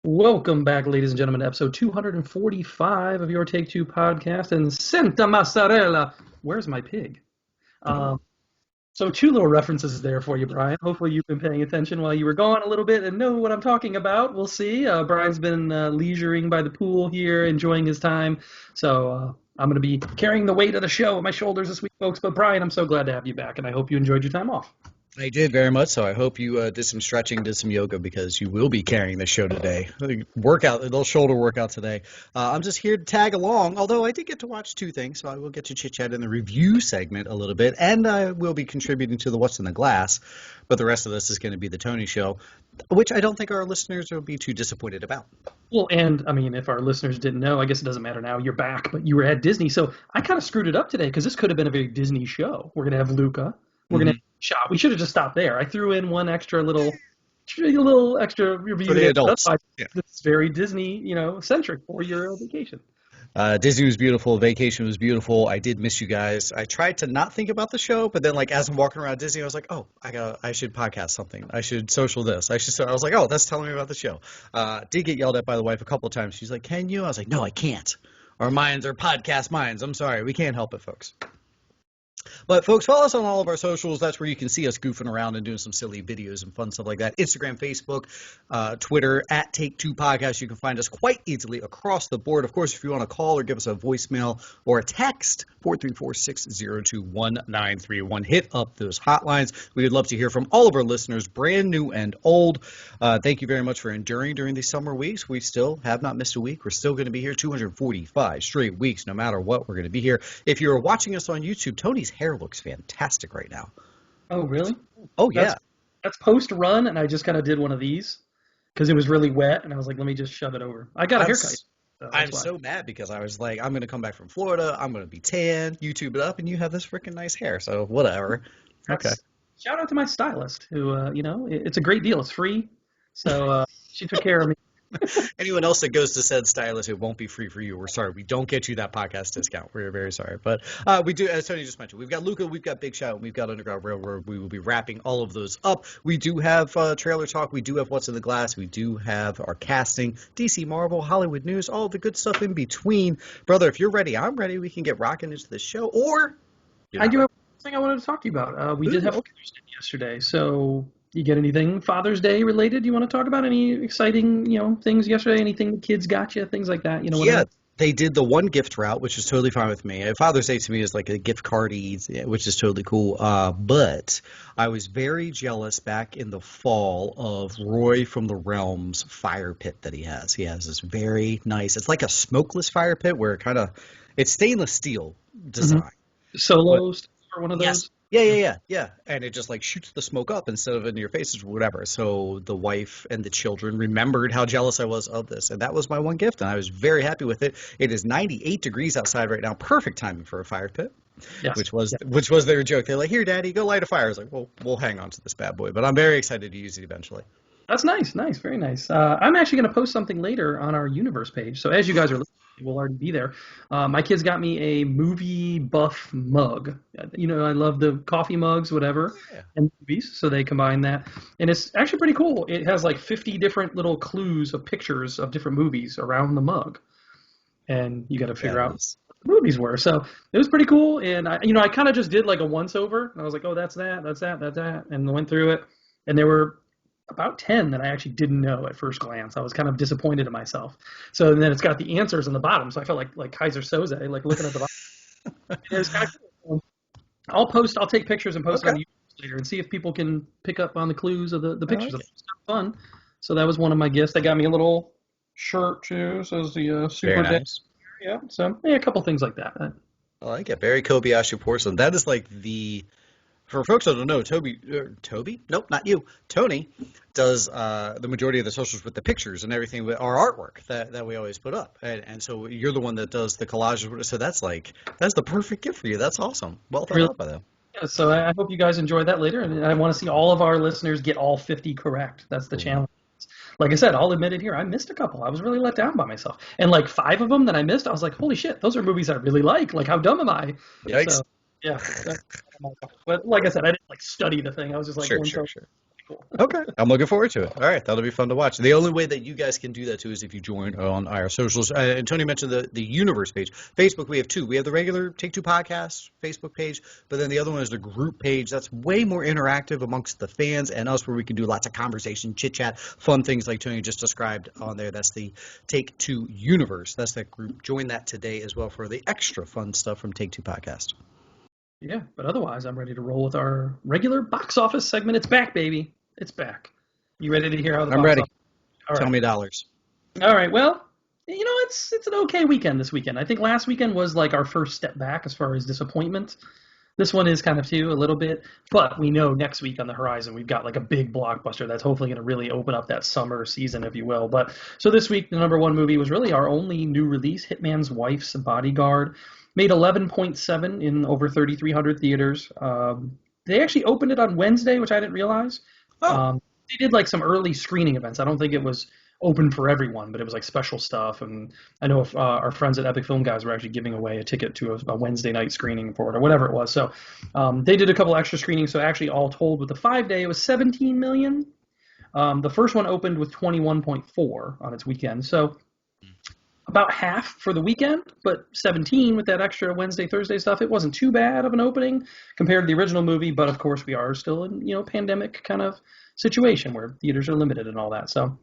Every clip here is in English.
Welcome back, ladies and gentlemen, to episode 245 of your Take Two podcast. And Santa Mozzarella, where's my pig? Um, so two little references there for you, Brian. Hopefully you've been paying attention while you were gone a little bit and know what I'm talking about. We'll see. Brian's been leisuring by the pool here, enjoying his time. So I'm going to be carrying the weight of the show on my shoulders this week, folks. But Brian, I'm so glad to have you back, and I hope you enjoyed your time off. I did very much so. I hope you did some stretching, did some yoga, because you will be carrying the show today. Workout, a little shoulder workout today. I'm just here to tag along, although I did get to watch two things, so I will get to chit-chat in the review segment a little bit, and I will be contributing to the What's in the Glass, but the rest of this is going to be the Tony Show, which I don't think our listeners will be too disappointed about. Well, and I mean, if our listeners didn't know, I guess it doesn't matter now. You're back, but you were at Disney, so I kind of screwed it up today because this could have been a very Disney show. We're gonna have Luca. We're gonna have shop. We should have just stopped there. I threw in one little extra review for the adults. It's very Disney, centric for your vacation. Disney was beautiful. Vacation was beautiful. I did miss you guys. I tried to not think about the show, but then, as I'm walking around Disney, I was like, oh, I should podcast something. I should social this. I was like, oh, that's telling me about the show. Did get yelled at by the wife a couple of times. She's like, can you? I was like, no, I can't. Our minds are podcast minds. I'm sorry. We can't help it, folks. But, folks, follow us on all of our socials. That's where you can see us goofing around and doing some silly videos and fun stuff like that. Instagram, Facebook, Twitter, at Take Two Podcast. You can find us quite easily across the board. Of course, if you want to call or give us a voicemail or a text, 434-602-1931. Hit up those hotlines. We would love to hear from all of our listeners, brand new and old. Thank you very much for enduring during these summer weeks. We still have not missed a week. We're still going to be here 245 straight weeks. No matter what, we're going to be here. If you're watching us on YouTube, Tony's hair looks fantastic right now. Oh, really? Oh, yeah. That's post-run, and I just kind of did one of these because it was really wet, and I was like, let me just shove it over. I got a haircut. I'm so mad because I was like, I'm going to come back from Florida. I'm going to be tan, YouTube it up, and you have this freaking nice hair. So whatever. Okay. Shout out to my stylist who, it's a great deal. It's free. So she took care of me. Anyone else that goes to said stylist, it won't be free for you. We're sorry. We don't get you that podcast discount. We're very sorry. But we do, as Tony just mentioned, we've got Luca, we've got Big Shot, we've got Underground Railroad. We will be wrapping all of those up. We do have trailer talk. We do have What's in the Glass. We do have our casting, DC Marvel, Hollywood news, all the good stuff in between. Brother, if you're ready, I'm ready. We can get rocking into the show. Or I do have something I wanted to talk to you about. We did have Father's Day yesterday. So you get anything Father's Day related you want to talk about? Any exciting, things yesterday? Anything the kids got you? Things like that? Yeah, they did the one gift route, which is totally fine with me. Father's Day to me is like a gift card, which is totally cool. But I was very jealous back in the fall of Roy from the Realms fire pit that he has. He has this very nice, it's like a smokeless fire pit where it's stainless steel design. Mm-hmm. Solo or one of those? Yes. Yeah. And it just shoots the smoke up instead of in your faces or whatever. So the wife and the children remembered how jealous I was of this. And that was my one gift. And I was very happy with it. It is 98 degrees outside right now. Perfect timing for a fire pit, yes. which was their joke. They're like, here, Daddy, go light a fire. I was like, well, we'll hang on to this bad boy. But I'm very excited to use it eventually. That's nice. Very nice. I'm actually going to post something later on our Universe page. So as you guys are listening, we'll already be there. My kids got me a movie buff mug. I love the coffee mugs, whatever, and movies. So they combine that. And it's actually pretty cool. It has 50 different little clues of pictures of different movies around the mug. And you got to figure out what the movies were. So it was pretty cool. And I kind of just did a once over. And I was like, oh, that's that. And went through it. And there were about 10 that I actually didn't know at first glance. I was kind of disappointed in myself. So then it's got the answers in the bottom. So I felt like Kaiser Soze, looking at the bottom. It's kind of cool. I'll take pictures and post it on YouTube later and see if people can pick up on the clues of the pictures. It's fun. So that was one of my gifts. They got me a little shirt too. So it's the Super Very nice. Day. Yeah. So a couple things like that. I like it. Very Kobayashi porcelain. That is for folks that don't know, Toby? Nope, not you. Tony does the majority of the socials with the pictures and everything with our artwork that we always put up. And so you're the one that does the collages. So that's the perfect gift for you. That's awesome. Well thought out by them. Yeah, so I hope you guys enjoy that later. And I want to see all of our listeners get all 50 correct. That's the challenge. Like I said, I'll admit it here. I missed a couple. I was really let down by myself. And 5 of them that I missed, I was like, holy shit, those are movies I really like. How dumb am I? Yikes. So, yeah. But like I said, I didn't study the thing. I was just sure. cool. Okay, I'm looking forward to it. All right, that'll be fun to watch. The only way that you guys can do that too is if you join on our socials. And Tony mentioned the universe page. Facebook, we have two. We have the regular Take Two podcast Facebook page, but then the other one is the group page. That's way more interactive amongst the fans and us, where we can do lots of conversation, chit chat, fun things like Tony just described on there. That's the Take Two universe. That's that group. Join that today as well for the extra fun stuff from Take Two podcast. Yeah, but otherwise, I'm ready to roll with our regular box office segment. It's back, baby. It's back. You ready to hear how the I'm box ready. office? All Tell right. me dollars. All right. Well, it's an okay weekend this weekend. I think last weekend was like our first step back as far as disappointment. This one is kind of too, a little bit, but we know next week on the horizon we've got like a big blockbuster that's hopefully going to really open up that summer season, if you will. But so this week the number one movie was really our only new release, Hitman's Wife's Bodyguard. Made 11.7 in over 3,300 theaters. They actually opened it on Wednesday, which I didn't realize. Oh, They did like some early screening events. I don't think it was open for everyone, but it was like special stuff. And I know if, our friends at Epic Film Guys were actually giving away a ticket to a Wednesday night screening for it or whatever it was. So they did a couple extra screenings. So actually, all told, with the 5-day, it was 17 million. The first one opened with 21.4 on its weekend. So about half for the weekend, but 17 with that extra Wednesday, Thursday stuff. It wasn't too bad of an opening compared to the original movie, but of course we are still in, pandemic kind of situation where theaters are limited and all that. So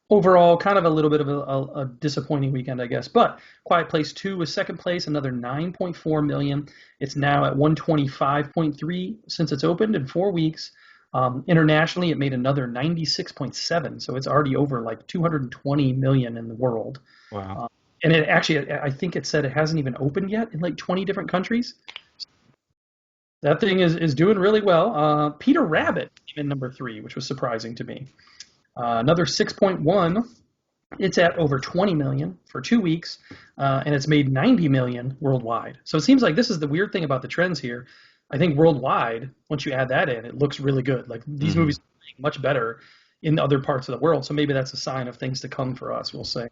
overall, kind of a little bit of a disappointing weekend, I guess. But Quiet Place 2 was second place, another 9.4 million. It's now at 125.3 since it's opened in 4 weeks. Internationally, it made another 96.7, so it's already over like 220 million in the world. wow. And it actually, I think it said it hasn't even opened yet in like 20 different countries. That thing is doing really well. Peter Rabbit came in number 3, which was surprising to me. Another 6.1. It's at over 20 million for 2 weeks, and it's made 90 million worldwide. So it seems like this is the weird thing about the trends here. I think worldwide, once you add that in, it looks really good. Like these movies are much better in other parts of the world. So maybe that's a sign of things to come for us, we'll say.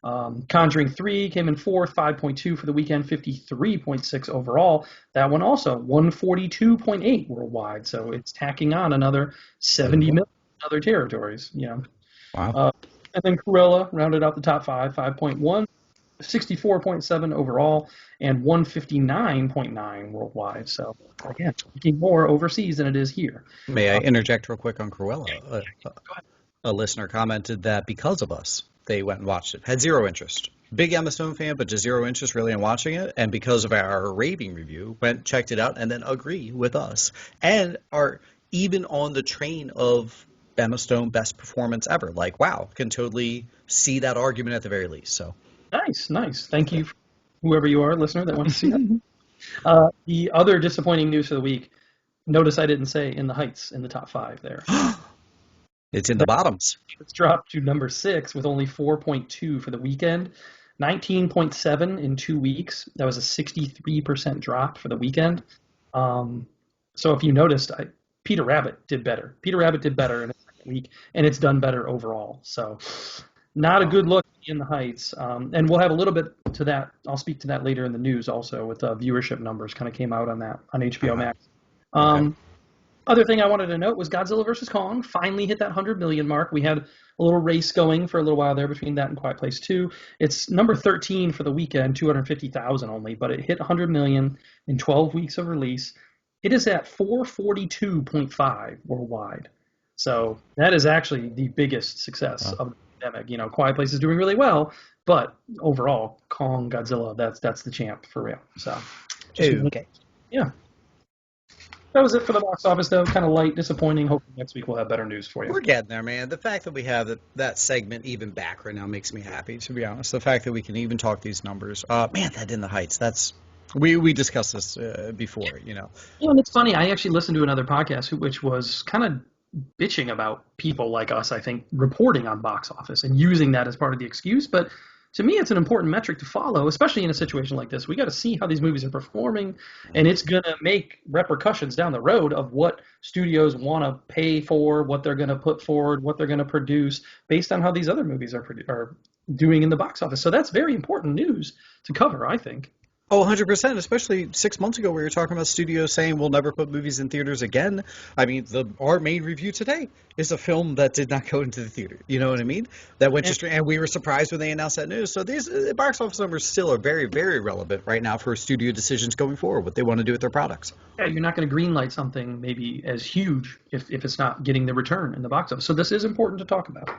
Conjuring 3 came in fourth, 5.2 for the weekend, 53.6 overall. That one also 142.8 worldwide. So it's tacking on another 70 million in other territories. Wow. And then Cruella rounded out the top 5.1, 64.7 overall, and 159.9 worldwide. So again, making more overseas than it is here. May I interject real quick on Cruella? Go ahead. A listener commented that because of us, they went and watched it. Had zero interest. Big Emma Stone fan, but just zero interest really in watching it. And because of our raving review, went, checked it out, and then agree with us. And are even on the train of Emma Stone best performance ever. Like, wow, can totally see that argument at the very least. So Nice. Thank you, whoever you are, listener, that wants to see that. The other disappointing news of the week, notice I didn't say In the Heights in the top 5 there. it's in the bottoms. It's dropped to number 6 with only 4.2 for the weekend, 19.7 in 2 weeks. That was a 63% drop for the weekend. So if you noticed, Peter Rabbit did better. Peter Rabbit did better in the second week, and it's done better overall. So not a good look in the Heights. And we'll have a little bit to that. I'll speak to that later in the news also with viewership numbers kind of came out on that on HBO Max. Okay. Other thing I wanted to note was Godzilla vs. Kong finally hit that 100 million mark. We had a little race going for a little while there between that and Quiet Place 2. It's number 13 for the weekend, 250,000 only, but it hit 100 million in 12 weeks of release. It is at 442.5 worldwide. So that is actually the biggest success of the pandemic. Quiet Place is doing really well, but overall, Kong, Godzilla, that's the champ for real. So, Okay. Yeah. That was it for the box office, though. Kind of light, disappointing. Hopefully next week we'll have better news for you. We're getting there, man. The fact that we have that segment even back right now makes me happy, to be honest. The fact that we can even talk these numbers. Man, that In the Heights, that's... We discussed this before, Yeah, and it's funny. I actually listened to another podcast which was kind of bitching about people like us, I think, reporting on box office and using that as part of the excuse. But to me, it's an important metric to follow, especially in a situation like this. We got to see how these movies are performing, and it's going to make repercussions down the road of what studios want to pay for, what they're going to put forward, what they're going to produce based on how these other movies are doing in the box office. So that's very important news to cover, I think. Oh, 100%, especially 6 months ago we were talking about studios saying we'll never put movies in theaters again. I mean, our main review today is a film that did not go into the theater. You know what I mean? That went to And stream, and we were surprised when they announced that news. So these box office numbers still are very, very relevant right now for studio decisions going forward, what they want to do with their products. yeah, you're not going to greenlight something maybe as huge if it's not getting the return in the box office. So this is important to talk about.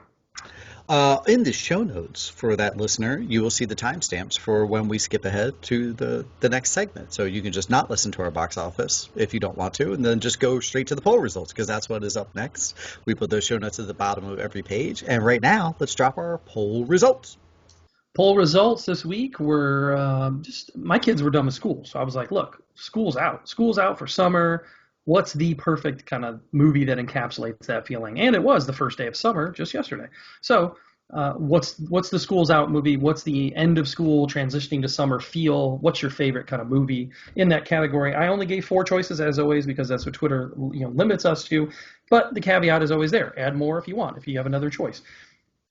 In the show notes for that listener, you will see the timestamps for when we skip ahead to the next segment. So you can just not listen to our box office if you don't want to, and then just go straight to the poll results because that's what is up next. We put those show notes at the bottom of every page. And right now, let's drop our poll results. Poll results this week were just my kids were done with school, so I was like, look, school's out. School's out for summer. What's the perfect kind of movie that encapsulates that feeling? And it was the first day of summer just yesterday. So what's the school's out movie? What's the end of school transitioning to summer feel? What's your favorite kind of movie in that category? I only gave 4 choices as always because that's what Twitter limits us to. But the caveat is always there. Add more if you want, if you have another choice.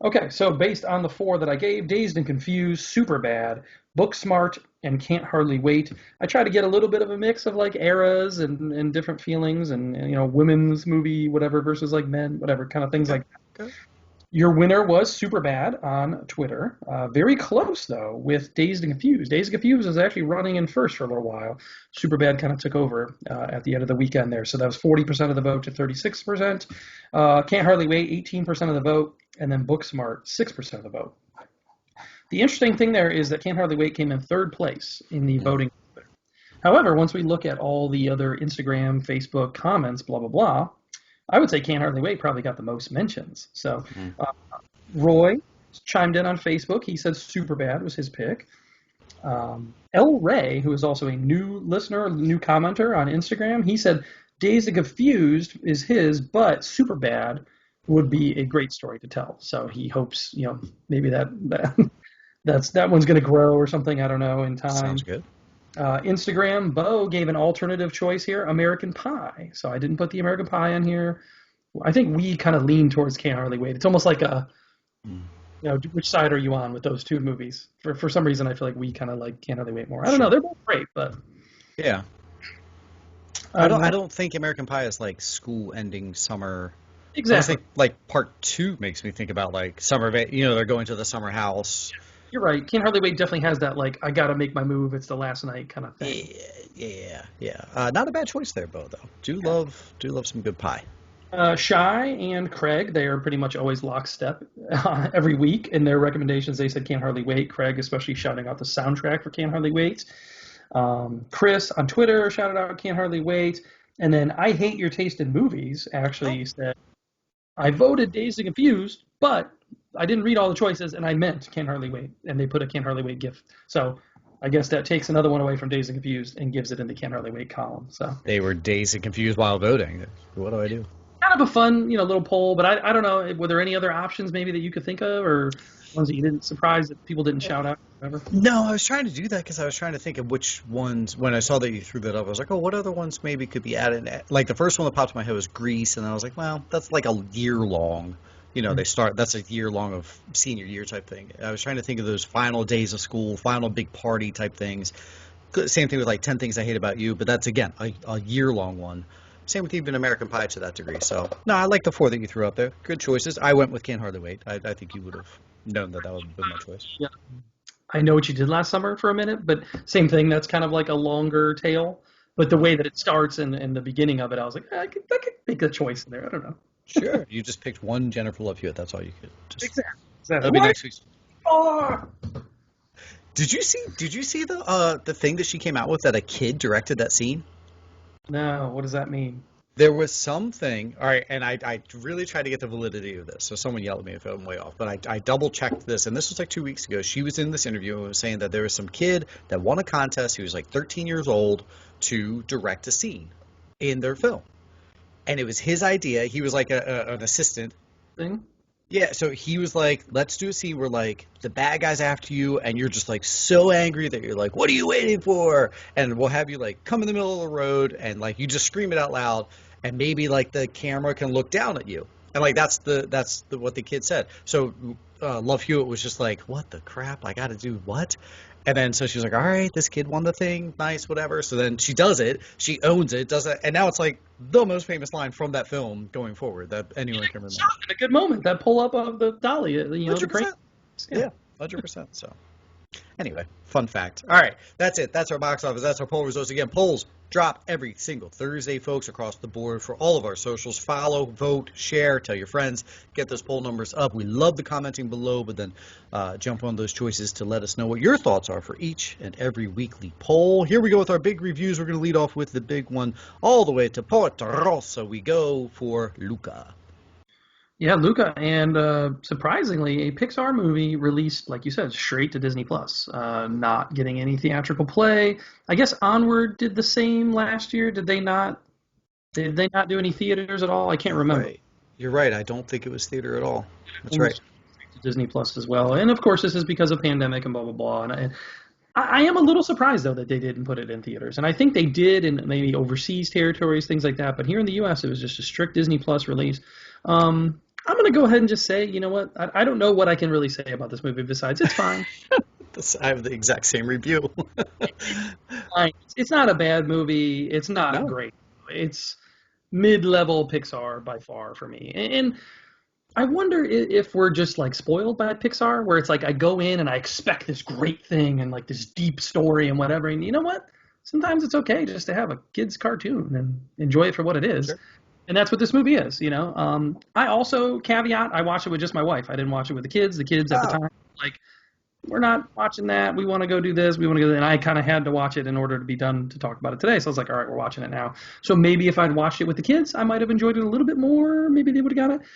Okay, so based on the 4 that I gave, Dazed and Confused, Superbad, Book Smart, and Can't Hardly Wait. I try to get a little bit of a mix of like eras and different feelings and women's movie, whatever, versus like men, whatever, kind of things Okay. like that. Okay. Your winner was Superbad on Twitter. Very close, though, with Dazed and Confused. Dazed and Confused was actually running in first for a little while. Superbad kind of took over at the end of the weekend there. So that was 40% of the vote to 36%. Can't Hardly Wait, 18% of the vote. And then Booksmart, 6% of the vote. The interesting thing there is that Can't Hardly Wait came in third place in the voting. However, once we look at all the other Instagram, Facebook comments, blah, blah, blah, I would say Can't Hardly Wait probably got the most mentions. So Roy chimed in on Facebook. He said Superbad was his pick. L. Ray, who is also a new listener, new commenter on Instagram, he said Dazed and Confused is his, but Superbad would be a great story to tell. So he hopes, maybe that one's going to grow or something. I don't know in time. Sounds good. Instagram, Bo gave an alternative choice here, American Pie. So I didn't put the American Pie on here. I think we kind of lean towards Can't Hardly Wait. It's almost like which side are you on with those two movies? For some reason, I feel like we kind of like Can't Hardly Wait more. I don't know. They're both great, but Yeah. I don't think American Pie is like school ending summer. exactly. I think like part 2 makes me think about like summer, they're going to the summer house. You're right. Can't Hardly Wait definitely has that like I gotta make my move. It's the last night kind of thing. Yeah. Not a bad choice there, Bo, though. Do love some good pie. Shy and Craig, they are pretty much always lockstep every week in their recommendations. They said Can't Hardly Wait. Craig especially shouting out the soundtrack for Can't Hardly Wait. Chris on Twitter shouted out Can't Hardly Wait. And then I Hate Your Taste in Movies actually said, I voted Dazed and Confused, but I didn't read all the choices, and I meant Can't Hardly Wait, and they put a Can't Hardly Wait gift. So I guess that takes another one away from Dazed and Confused and gives it in the Can't Hardly Wait column. So They were dazed and confused while voting. What do I do? kind of a fun, little poll. But I don't know. Were there any other options maybe that you could think of, or ones that you didn't surprise that people didn't shout out? Whatever. No, I was trying to do that because I was trying to think of which ones. When I saw that you threw that up, I was like, oh, what other ones maybe could be added? Like the first one that popped in my head was Grease, and then I was like, well, that's like a year long. That's a year long of senior year type thing. I was trying to think of those final days of school, final big party type things. Same thing with like 10 Things I Hate About You, but that's again a year long one. Same with even American Pie to that degree. So no, I like the 4 that you threw out there. Good choices. I went with Can't Hardly Wait. I think you would have known that would have been my choice. Yeah. I Know What You Did Last Summer for a minute, but same thing. That's kind of like a longer tale. But the way that it starts and the beginning of it, I was like, I could make a choice in there. I don't know. Sure. You just picked one Jennifer Love Hewitt. That's all you could. Exactly. That'll be next week. Oh! Did you see the thing that she came out with that a kid directed that scene? No, what does that mean? There was something, all right, and I really tried to get the validity of this, so someone yelled at me if I'm way off, but I double-checked this, and this was like 2 weeks ago. She was in this interview and was saying that there was some kid that won a contest, he was like 13 years old, to direct a scene in their film. And it was his idea. He was like an assistant. Thing? Yeah, so he was like, let's do a scene where, like, the bad guy's after you, and you're just, like, so angry that you're like, what are you waiting for? And we'll have you, like, come in the middle of the road, and, like, you just scream it out loud, and maybe, like, the camera can look down at you. And like what the kid said. So Love Hewitt was just like, "What the crap? I got to do what?" And then so she's like, "All right, this kid won the thing, nice, whatever." So then she does it, she owns it, does it, and now it's like the most famous line from that film going forward that anyone can remember. Shot in a good moment. That pull up of the dolly, the crane. 100%. Yeah. Yeah, 100%. So. Anyway, fun fact. All right, that's it. That's our box office. That's our poll results. Again, polls drop every single Thursday, folks, across the board for all of our socials. Follow, vote, share, tell your friends, get those poll numbers up. We love the commenting below, but then jump on those choices to let us know what your thoughts are for each and every weekly poll. Here we go with our big reviews. We're going to lead off with the big one all the way to Porto Rosso. We go for Luca. Yeah, Luca, and surprisingly, a Pixar movie released, like you said, straight to Disney Plus, not getting any theatrical play. I guess Onward did the same last year. Did they not? Did they not do any theaters at all? I can't remember. Right. You're right. I don't think it was theater at all. That's right. To Disney Plus as well, and of course, this is because of pandemic and blah blah blah. And I am a little surprised though that they didn't put it in theaters, and I think they did in maybe overseas territories, things like that. But here in the U.S., it was just a strict Disney Plus release. I'm going to go ahead and just say, you know what? I don't know what I can really say about this movie besides it's fine. I have the exact same review. It's not a bad movie. It's not great. It's mid-level Pixar by far for me. And I wonder if we're just like spoiled by Pixar, where it's like I go in and I expect this great thing and like this deep story and whatever. And you know what? Sometimes it's okay just to have a kid's cartoon and enjoy it for what it is. Sure. And that's what this movie is, you know. I also caveat, I watched it with just my wife. I didn't watch it with the kids. The kids at the time, like, we're not watching that. We want to go do this. We want to go. And I kind of had to watch it in order to be done to talk about it today. So I was like, all right, we're watching it now. So maybe if I'd watched it with the kids, I might have enjoyed it a little bit more. Maybe they would have got it.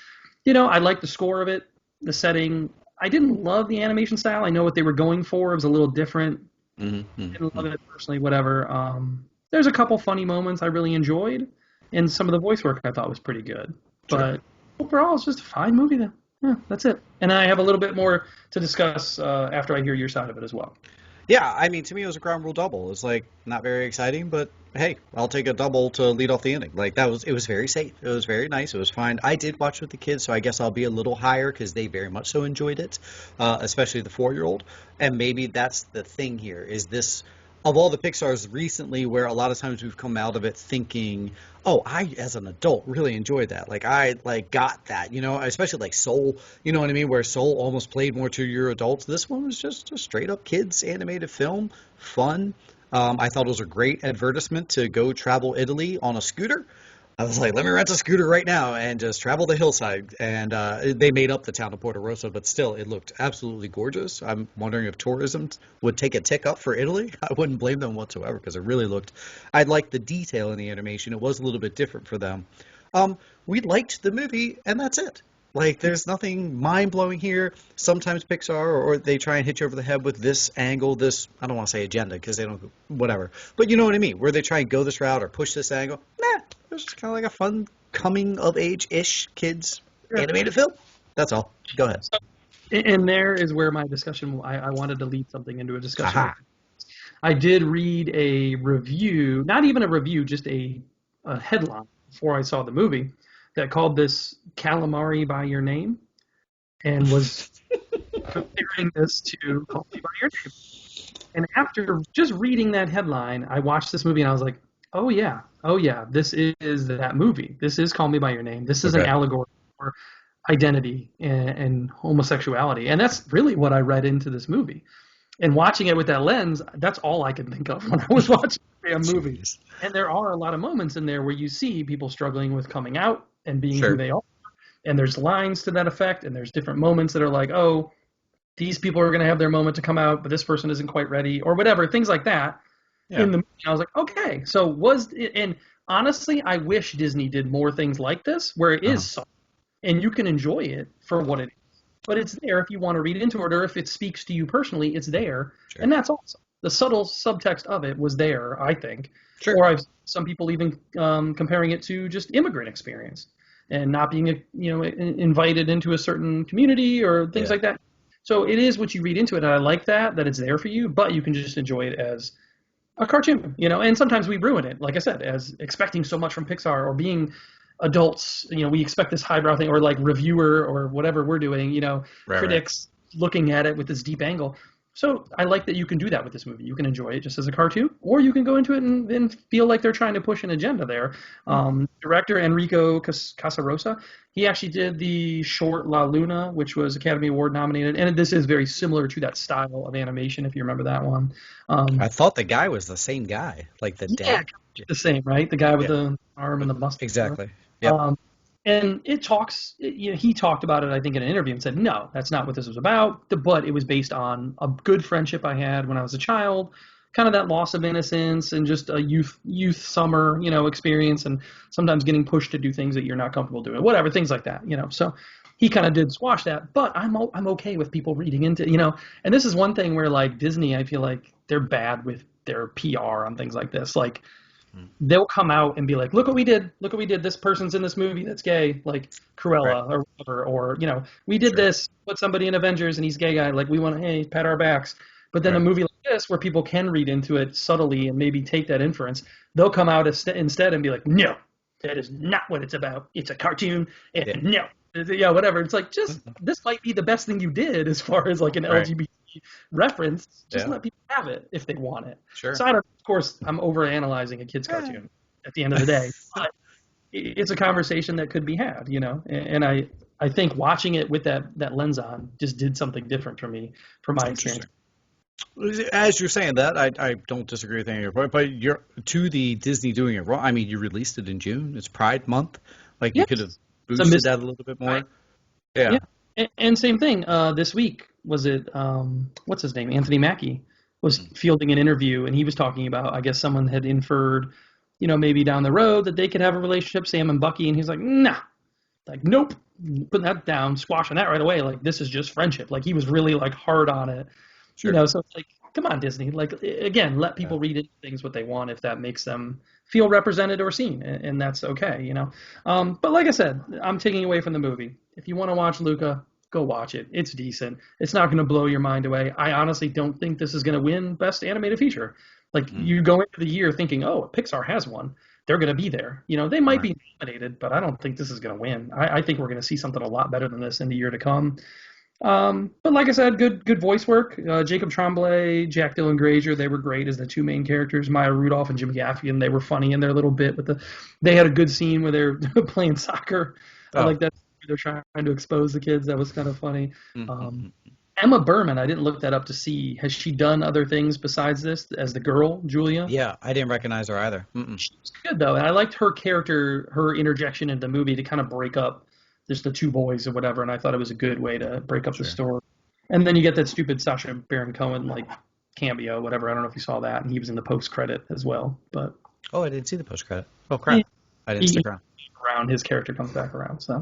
You know, I like the score of it, the setting. I didn't love the animation style. I know what they were going for. It was a little different. Didn't love it personally, whatever. There's a couple funny moments I really enjoyed. And some of the voice work I thought was pretty good. But overall, it's just a fine movie, though. Yeah, that's it. And I have a little bit more to discuss after I hear your side of it as well. Yeah, I mean, to me, it was a ground rule double. It's like not very exciting, but hey, I'll take a double to lead off the inning. Like it was very safe. It was very nice. It was fine. I did watch with the kids, so I guess I'll be a little higher because they very much so enjoyed it, especially the 4-year-old. And maybe that's the thing here is this. Of all the Pixars recently, where a lot of times we've come out of it thinking, oh, I, as an adult, really enjoyed that. Like, I, like, got that, you know, especially, like, Soul, you know what I mean, where Soul almost played more to your adults. This one was just a straight-up kids animated film, fun. I thought it was a great advertisement to go travel Italy on a scooter. I was like, let me rent a scooter right now and just travel the hillside. And they made up the town of Porto Rosso, but still, it looked absolutely gorgeous. I'm wondering if tourism would take a tick up for Italy. I wouldn't blame them whatsoever because it really looked. I liked the detail in the animation. It was a little bit different for them. We liked the movie, and that's it. Like, there's nothing mind-blowing here. Sometimes Pixar, or they try and hit you over the head with this angle, this, I don't want to say agenda, because they don't, whatever. But you know what I mean, where they try and go this route or push this angle. Nah, it was just kind of like a fun coming-of-age-ish kids animated film. That's all. Go ahead. And there is where my discussion, I wanted to lead something into a discussion. Aha. I did read a review, not even a review, just a headline before I saw the movie, that called this Calamari by Your Name and was comparing this to Call Me by Your Name. And after just reading that headline, I watched this movie and I was like, oh yeah, this is that movie. This is Call Me by Your Name. This is an allegory for identity and homosexuality. And that's really what I read into this movie. And watching it with that lens, that's all I could think of when I was watching a movie. And there are a lot of moments in there where you see people struggling with coming out and being who they are. And there's lines to that effect, and there's different moments that are like, oh, these people are going to have their moment to come out, but this person isn't quite ready, or whatever, things like that. Yeah. In the movie, I was like, okay, so was it, and honestly, I wish Disney did more things like this, where it is soft, and you can enjoy it for what it is. But it's there if you want to read into it, or if it speaks to you personally, it's there, and that's awesome. The subtle subtext of it was there, I think. Or I've some people even comparing it to just immigrant experience and not being invited into a certain community or things like that. So it is what you read into it, and I like that it's there for you, but you can just enjoy it as a cartoon, and sometimes we ruin it, like I said, as expecting so much from Pixar or being adults, we expect this highbrow thing, or like reviewer or whatever we're doing, Right, right. critics looking at it with this deep angle. So I like that you can do that with this movie. You can enjoy it just as a cartoon, or you can go into it and feel like they're trying to push an agenda there. Hmm. Director Enrico Casarosa, he actually did the short La Luna, which was Academy Award nominated, and this is very similar to that style of animation, if you remember that one. I Um, thought the guy was the same guy, like the yeah, dad. Yeah, the same, right? The guy with yeah, the arm and the mustache. exactly. Yep. Um, and he talked about it, I think, in an interview and said, no, that's not what this was about. But it was based on a good friendship I had when I was a child, kind of that loss of innocence and just a youth summer, experience, and sometimes getting pushed to do things that you're not comfortable doing, whatever, things like that. So he kind of did squash that, but I'm okay with people reading into. And this is one thing where like Disney, I feel like they're bad with their PR on things like this. Like Mm. they'll come out and be like, "Look what we did! Look what we did! This person's in this movie that's gay, like Right. Cruella or whatever, or we did Sure. this. Put somebody in Avengers and he's gay guy. Like we want to pat our backs." But then a Right. movie like this, where people can read into it subtly and maybe take that inference, they'll come out instead and be like, "No, that is not what it's about. It's a cartoon, and Yeah. no, yeah, whatever." It's like just this might be the best thing you did as far as like an Right. LGBT reference. Just Yeah. let people have it if they want it. Sure. So I don't. Of course, I'm over analyzing a kids Eh. cartoon at the end of the day, but it's a conversation that could be had, and I think watching it with that lens on just did something different for me, from my experience. Interesting. As you're saying that, I don't disagree with any of your point, but you're to the Disney doing it wrong. I mean, you released it in June. It's Pride Month. Like you Yes, could have it's a boosted that a little bit more. yeah, Yeah. and same thing. This week was it? What's his name? Anthony Mackie was Mm. fielding an interview, and he was talking about, I guess someone had inferred, maybe down the road that they could have a relationship, Sam and Bucky, and he's like, nah, like nope, putting that down, squashing that right away. Like this is just friendship. Like he was really like hard on it, Sure. So it's like, come on, Disney. Like again, let Yeah. people read into things what they want if that makes them feel represented or seen, and that's okay. But like I said, I'm taking away from the movie. If you want to watch Luca, go watch it. It's decent. It's not going to blow your mind away. I honestly don't think this is going to win Best Animated Feature. Like Mm. you go into the year thinking, oh, Pixar has one. They're going to be there. They might Right. be nominated, but I don't think this is going to win. I think we're going to see something a lot better than this in the year to come. But like I said, good voice work. Jacob Tremblay, Jack Dylan Grazer, they were great as the two main characters. Maya Rudolph and Jim Gaffigan, they were funny in their little bit with They had a good scene where they're playing soccer. I Oh. like that. They're trying to expose the kids. That was kind of funny. Um, Mm-hmm. Emma Berman, I didn't look that up to see. Has she done other things besides this as the girl, Julia? Yeah, I didn't recognize her either. Mm-mm. She was good though, and I liked her character, her interjection into the movie to kind of break up just the two boys or whatever. And I thought it was a good way to break up the Sure. story. And then you get that stupid Sacha Baron Cohen like cameo, whatever. I don't know if you saw that, and he was in the post credit as well. But Oh, I didn't see the post credit. Oh he, crap! I didn't stick around. around his character comes back around. So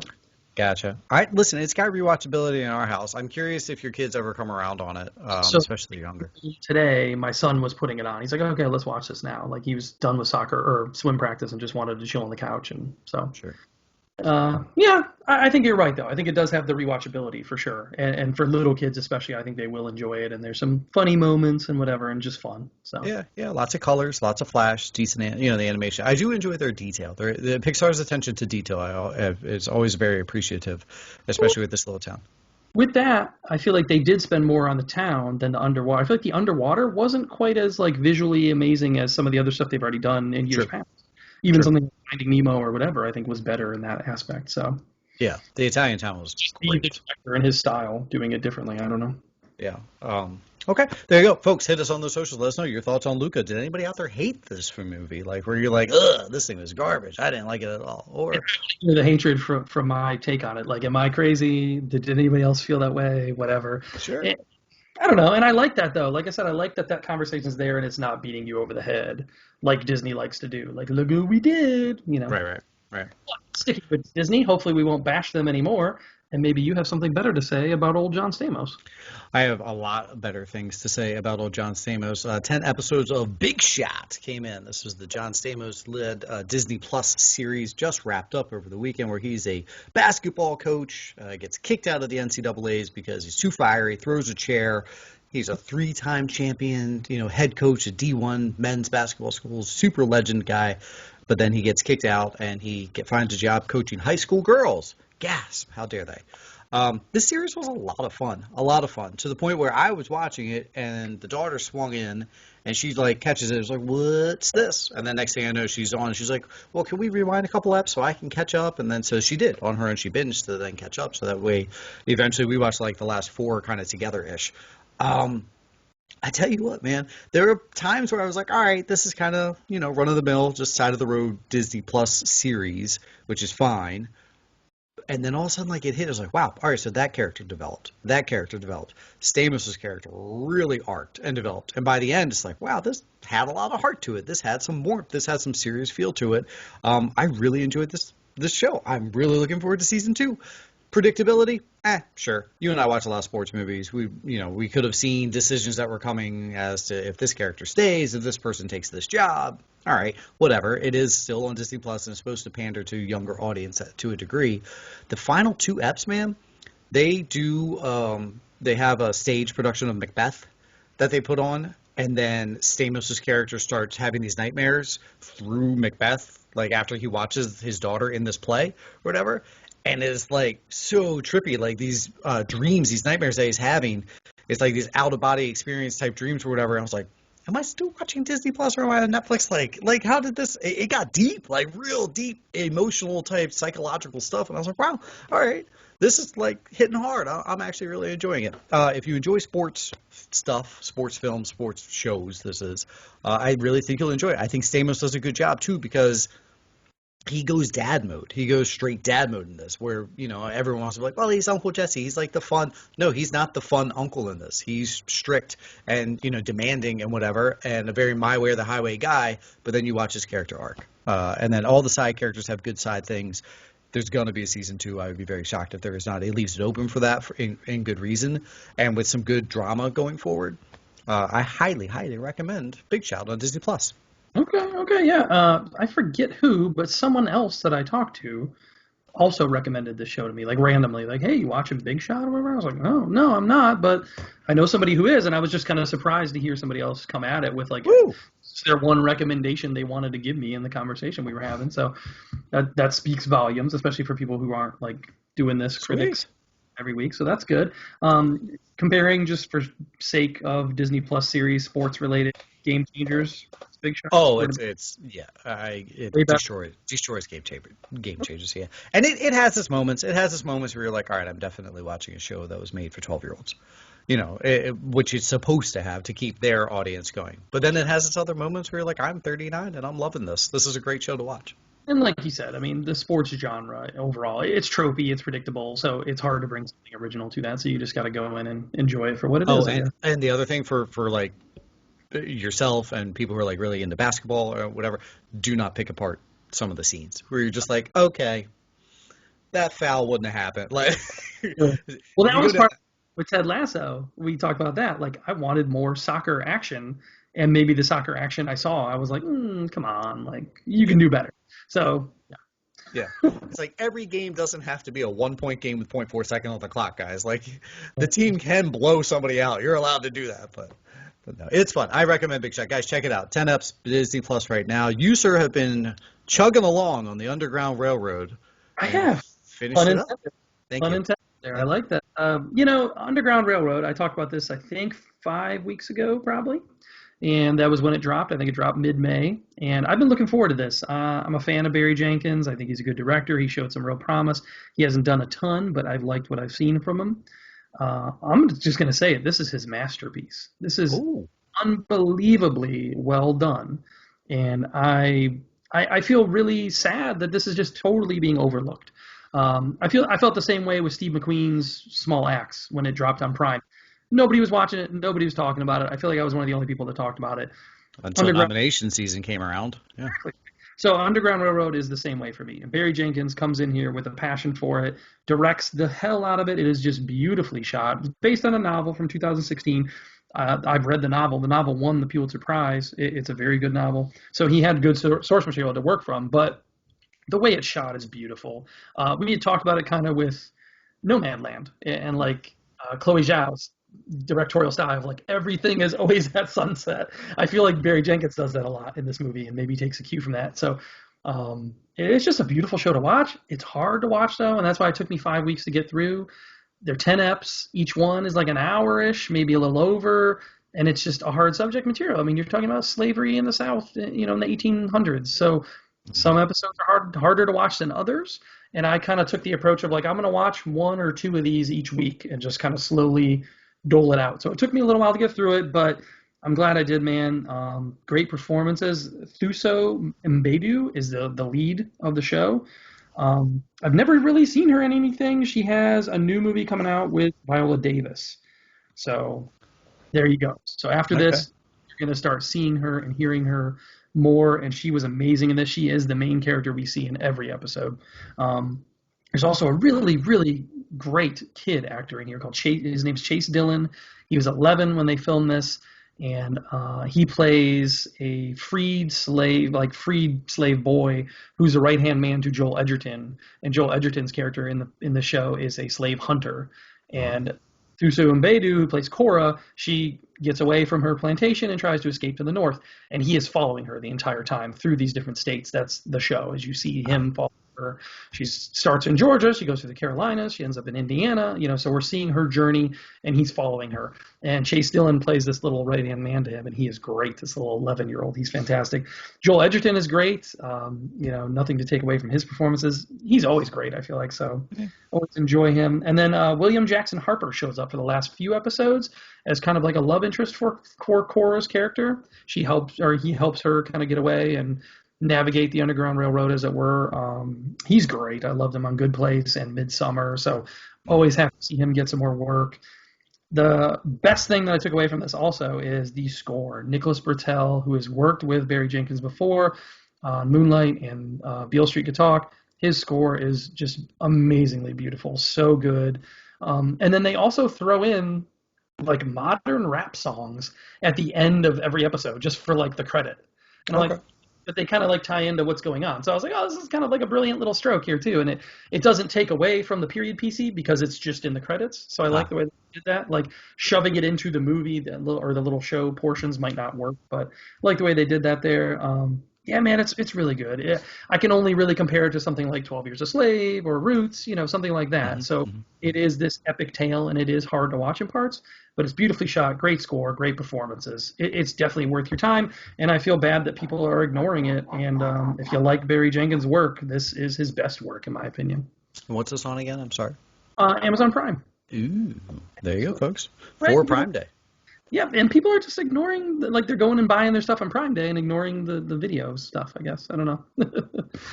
Gotcha. All right, listen, it's got rewatchability in our house. I'm curious if your kids ever come around on it, so especially younger. today my son was putting it on. He's like, okay, let's watch this now. Like he was done with soccer or swim practice and just wanted to chill on the couch, and so. Sure. Yeah, I think you're right though. I think it does have the rewatchability for sure, and for little kids especially, I think they will enjoy it. And there's some funny moments and whatever, and just fun. So Yeah, yeah, lots of colors, lots of flash, decent, the animation. I do enjoy their detail. The Pixar's attention to detail is always very appreciative, especially with this little town. with that, I feel like they did spend more on the town than the underwater. I feel like the underwater wasn't quite as like visually amazing as some of the other stuff they've already done in years True, past. Even true. something like Finding Nemo or whatever, I think was better in that aspect. So Yeah, the Italian town was Steve great. Director and his style doing it differently. I don't know. Yeah. Okay, there you go, folks. Hit us on the socials. Let us know your thoughts on Luca. Did anybody out there hate this movie? Like, where you're like, ugh, this thing was garbage. I didn't like it at all. Or The hatred from my take on it. Like, am I crazy? Did anybody else feel that way? Whatever. sure. I don't know, and I like that though. Like I said, I like that conversation's there and it's not beating you over the head like Disney likes to do. Like, look what we did, Right. Sticking with Disney, hopefully we won't bash them anymore, and maybe you have something better to say about old John Stamos. I have a lot better things to say about old John Stamos. 10 episodes of Big Shot came in. This was the John Stamos-led Disney Plus series just wrapped up over the weekend, where he's a basketball coach, gets kicked out of the NCAAs because he's too fiery, throws a chair. He's a 3-time champion, head coach at D1 men's basketball school, super legend guy. but then he gets kicked out and finds a job coaching high school girls. Gasp! How dare they? This series was a lot of fun, to the point where I was watching it and the daughter swung in and she like catches it. It's like, what's this? And then next thing I know, she's on. And she's like, well, can we rewind a couple eps so I can catch up? And then so she did on her, and she binged to then catch up. So that way, eventually, we watched like the last four kind of together ish. I tell you what, man, there were times where I was like, all right, this is kind of, run of the mill, just side of the road Disney Plus series, which is fine. And then all of a sudden, like, it hit. I was like, wow, all right, so that character developed. That character developed. Stamos' character really arced and developed. And by the end, it's like, wow, this had a lot of heart to it. This had some warmth. This had some serious feel to it. I really enjoyed this show. I'm really looking forward to season 2. Predictability? Sure. You and I watch a lot of sports movies. We could have seen decisions that were coming as to if this character stays, if this person takes this job. All right, whatever. It is still on Disney Plus and it's supposed to pander to a younger audience to a degree. The final 2 eps, man, they have a stage production of Macbeth that they put on, and then Stamos' character starts having these nightmares through Macbeth, like after he watches his daughter in this play or whatever. And it's like so trippy, like these dreams, these nightmares that he's having. It's like these out of body experience type dreams or whatever. And I was like, am I still watching Disney Plus or am I on Netflix? Like how did this? It got deep, like real deep, emotional type psychological stuff. And I was like, wow, all right, this is like hitting hard. I'm actually really enjoying it. If you enjoy sports stuff, sports films, sports shows, I really think you'll enjoy it. I think Stamos does a good job too, because he goes dad mode. He goes straight dad mode in this, where, everyone wants to be like, well, he's Uncle Jesse. He's like the fun. No, he's not the fun uncle in this. He's strict and, demanding and whatever, and a very my way or the highway guy. But then you watch his character arc. And then all the side characters have good side things. There's going to be a season 2. I would be very shocked if there is not. It leaves it open for that in good reason and with some good drama going forward. I highly, highly recommend Big Shot on Disney Plus. Okay, yeah. I forget who, but someone else that I talked to also recommended this show to me, like randomly, like, hey, you watching Big Shot or whatever? I was like, no, I'm not, but I know somebody who is, and I was just kind of surprised to hear somebody else come at it with like their one recommendation they wanted to give me in the conversation we were having. So that speaks volumes, especially for people who aren't like doing this critics every week. So that's good. Comparing just for sake of Disney Plus series, sports related game changers. Big Shot. Oh, it destroys game changers, yeah. And it has its moments. It has its moments where you're like, all right, I'm definitely watching a show that was made for 12-year-olds, which it's supposed to have to keep their audience going. But then it has its other moments where you're like, I'm 39 and I'm loving this. This is a great show to watch. And like you said, I mean, the sports genre overall, it's tropey, it's predictable, so it's hard to bring something original to that. So you just got to go in and enjoy it for what it is. And the other thing for like yourself and people who are like really into basketball or whatever, do not pick apart some of the scenes where you're just like, okay, that foul wouldn't have happened. Like, well, that was part with Ted Lasso. We talked about that. Like, I wanted more soccer action, and maybe the soccer action I saw, I was like, come on, like you can do better. So yeah, it's like every game doesn't have to be a 1-point game with 0.4 seconds on the clock, guys. Like, the team can blow somebody out. You're allowed to do that, but no, it's fun. I recommend Big Shot. Guys, check it out. 10 eps, Disney Plus right now. You, sir, have been chugging along on the Underground Railroad. I have. Finished it up. Thank you. There. I like that. Underground Railroad, I talked about this, I think, 5 weeks ago, probably. And that was when it dropped. I think it dropped mid-May. And I've been looking forward to this. I'm a fan of Barry Jenkins. I think he's a good director. He showed some real promise. He hasn't done a ton, but I've liked what I've seen from him. I'm just going to say it. This is his masterpiece. This is unbelievably well done. And I feel really sad that this is just totally being overlooked. I felt the same way with Steve McQueen's Small Axe when it dropped on Prime. Nobody was watching it. Nobody was talking about it. I feel like I was one of the only people that talked about it. Until nomination season came around. Yeah. Exactly. So Underground Railroad is the same way for me. And Barry Jenkins comes in here with a passion for it, directs the hell out of it. It is just beautifully shot. It's based on a novel from 2016. I've read the novel. The novel won the Pulitzer Prize. It's a very good novel. So he had good source material to work from. But the way it's shot is beautiful. We had talked about it kind of with Nomadland and like Chloe Zhao's directorial style of like everything is always at sunset. I feel like Barry Jenkins does that a lot in this movie and maybe takes a cue from that. So It's just a beautiful show to watch. It's hard to watch though, and that's why it took me 5 weeks to get through. They're 10 eps. Each one is like an hour-ish, maybe a little over, and it's just a hard subject material. I mean, you're talking about slavery in the South, in the 1800s. So some episodes are harder to watch than others. And I kind of took the approach of like, I'm going to watch one or two of these each week and just kind of slowly dole it out. So it took me a little while to get through it, but I'm glad I did, man. Great performances. Thuso Mbedu is the lead of the show. I've never really seen her in anything. She has a new movie coming out with Viola Davis. So there you go. So after Okay. this, you're going to start seeing her and hearing her more. And she was amazing in this. She is the main character we see in every episode. There's also a really, really great kid actor in here called Chase. His name's Chase Dillon. He was 11 when they filmed this. And he plays a freed slave boy who's a right-hand man to Joel Edgerton. And Joel Edgerton's character in the show is a slave hunter. And Thuso Mbedu, who plays Cora, she gets away from her plantation and tries to escape to the north. And he is following her the entire time through these different states. That's the show, as you see him follow her. She starts in Georgia, she goes through the Carolinas, she ends up in Indiana, so we're seeing her journey, and he's following her. And Chase Dillon plays this little right-hand man to him, and he is great, this little 11-year-old. He's fantastic. Joel Edgerton is great. Nothing to take away from his performances. He's always great, I feel like, so always enjoy him. And then William Jackson Harper shows up for the last few episodes as kind of like a love interest for Cora's character. He helps her kind of get away and navigate the Underground Railroad, as it were. He's great. I loved him on Good Place and Midsummer, so always have to see him get some more work. The best thing that I took away from this also is the score. Nicholas Britell, who has worked with Barry Jenkins before on Moonlight and Beale Street Could Talk, his score is just amazingly beautiful, so good. And then they also throw in like modern rap songs at the end of every episode, just for like the credit. And I'm like, but they kind of like tie into what's going on. So I was like, oh, this is kind of like a brilliant little stroke here too. And it doesn't take away from the period PC because it's just in the credits. So I like the way they did that. Like shoving it into the movie or the little show portions might not work, but I like the way they did that there. Yeah, man, it's really good. I can only really compare it to something like 12 Years a Slave or Roots, something like that. So it is this epic tale, and it is hard to watch in parts, but it's beautifully shot, great score, great performances. It's definitely worth your time, and I feel bad that people are ignoring it. And if you like Barry Jenkins' work, this is his best work, in my opinion. What's this on again? I'm sorry. Amazon Prime. Ooh, there you go, folks. Right, For Prime Day. Yeah, and people are just ignoring, like they're going and buying their stuff on Prime Day and ignoring the video stuff, I guess. I don't know.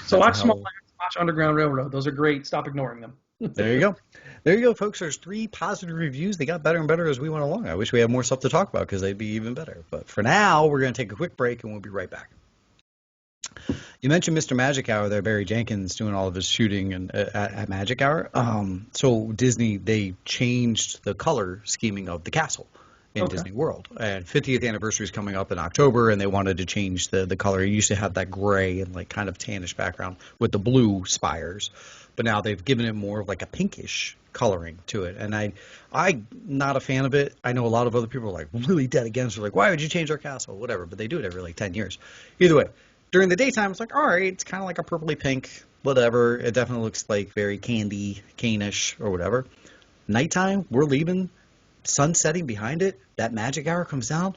So watch Small Axe, watch Underground Railroad. Those are great. Stop ignoring them. There you go. There you go, folks. There's 3 positive reviews. They got better and better as we went along. I wish we had more stuff to talk about because they'd be even better. But for now, we're going to take a quick break, and we'll be right back. You mentioned Mr. Magic Hour there, Barry Jenkins doing all of his shooting at Magic Hour. So Disney, they changed the color scheming of the castle in Disney World. And 50th anniversary is coming up in October, and they wanted to change the color. It used to have that gray and like kind of tannish background with the blue spires, but now they've given it more of like a pinkish coloring to it. And I'm not a fan of it. I know a lot of other people are like really dead against it. Like, why would you change our castle? Whatever. But they do it every like 10 years. Either way, during the daytime, it's like, all right, it's kind of like a purpley pink, whatever. It definitely looks like very candy, canish or whatever. Nighttime, we're leaving. Sun setting behind it, that magic hour comes down,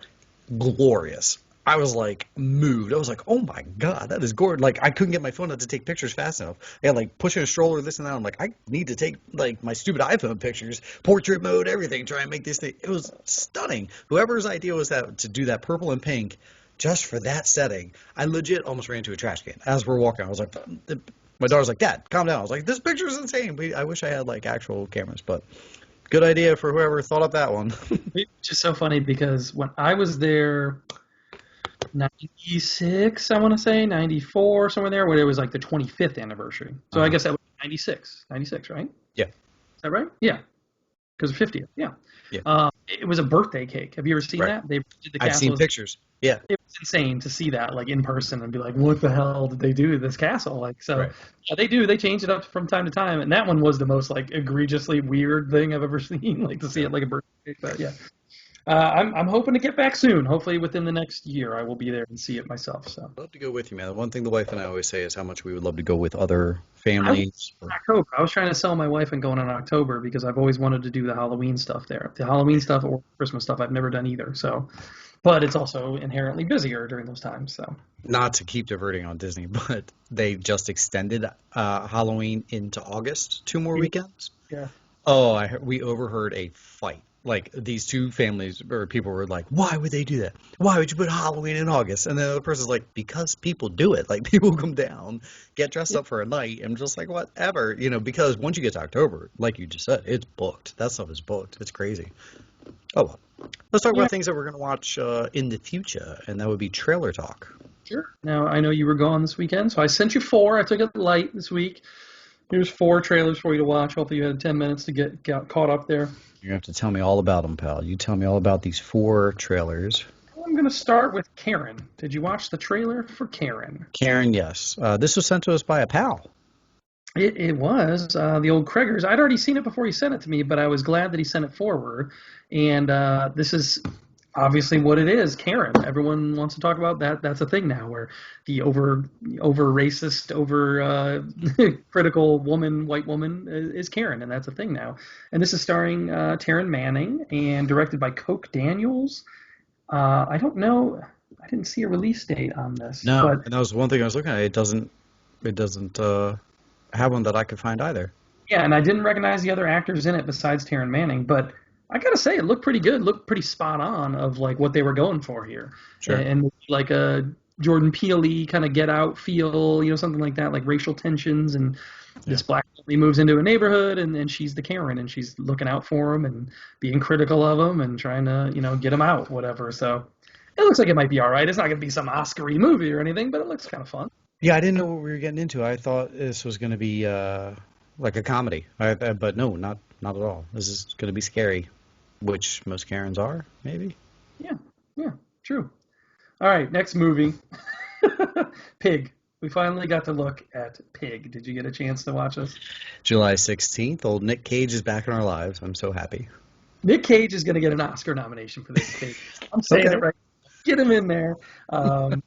glorious. I was like moved. I was like, oh my god, that is gorgeous. Like I couldn't get my phone out to take pictures fast enough. I had like pushing a stroller, this and that. I'm like, I need to take like my stupid iPhone pictures, portrait mode, everything, try and make this thing. It was stunning. Whoever's idea was that to do that purple and pink just for that setting, I legit almost ran into a trash can as we're walking. I was like, my daughter's like, Dad, calm down. I was like, this picture is insane. I wish I had like actual cameras, but good idea for whoever thought up that one. Which is so funny because when I was there, 96, I want to say, 94, somewhere there, where it was like the 25th anniversary. So I guess that was 96, right? Yeah. Is that right? Yeah. Because of 50th, yeah. Yeah. It was a birthday cake. Have you ever seen that? They did the I've seen pictures. Yeah. It was insane to see that like in person and be like, what the hell did they do to this castle? Like, so yeah, they change it up from time to time. And that one was the most like egregiously weird thing I've ever seen, like to see it like a birthday cake. But yeah. I'm hoping to get back soon. Hopefully within the next year, I will be there and see it myself. So I'd love to go with you, man. The one thing the wife and I always say is how much we would love to go with other I was families. October. I was trying to sell my wife and going in October because I've always wanted to do the Halloween stuff there. The Halloween stuff or Christmas stuff I've never done either. So, but it's also inherently busier during those times. So Not to keep diverting on Disney, but they just extended Halloween into August, 2 more weekends. yeah, Oh, we overheard a fight. Like these two families or people were like, "Why would they do that? Why would you put Halloween in August?" And the other person's like, "Because people do it. Like people come down, get dressed yeah, up for a night, and just like whatever, Because once you get to October, like you just said, it's booked. That stuff is booked. It's crazy. Oh well. Let's talk yeah, about things that we're gonna watch in the future, and that would be trailer talk. sure. Now I know you were gone this weekend, so I sent you four. I took it light this week. Here's four trailers for you to watch. Hopefully you had 10 minutes to get caught up there. You're gonna have to tell me all about them, pal. You tell me all about these four trailers. I'm going to start with Karen. Did you watch the trailer for Karen? Karen, yes. This was sent to us by a pal. It was the old Kreggers. I'd already seen it before he sent it to me, but I was glad that he sent it forward. And this is obviously what it is. Karen. Everyone wants to talk about that. That's a thing now, where the over racist, over critical woman, white woman, is Karen, and that's a thing now. And this is starring Taryn Manning and directed by Coke Daniels. I don't know. I didn't see a release date on this, No, but and that was one thing I was looking at. It doesn't have one that I could find either. yeah, and I didn't recognize the other actors in it besides Taryn Manning, but I gotta say it looked pretty good, looked pretty spot on of like what they were going for here, Sure. and like a Jordan Peele kind of Get Out feel, something like that, like racial tensions, and Yeah. this black family moves into a neighborhood, and she's the Karen, and she's looking out for him and being critical of him and trying to get him out, whatever. So it looks like it might be all right. It's not gonna be some Oscar-y movie or anything, but it looks kind of fun. Yeah, I didn't know what we were getting into. I thought this was going to be like a comedy, but no, not at all. This is going to be scary, which most Karens are, maybe. Yeah, yeah, true. All right, next movie. Pig. We finally got to look at Pig. Did you get a chance to watch this? July 16th, old Nick Cage is back in our lives. I'm so happy. Nick Cage is going to get an Oscar nomination for this Pig. I'm saying Okay. it right. Get him in there. Um,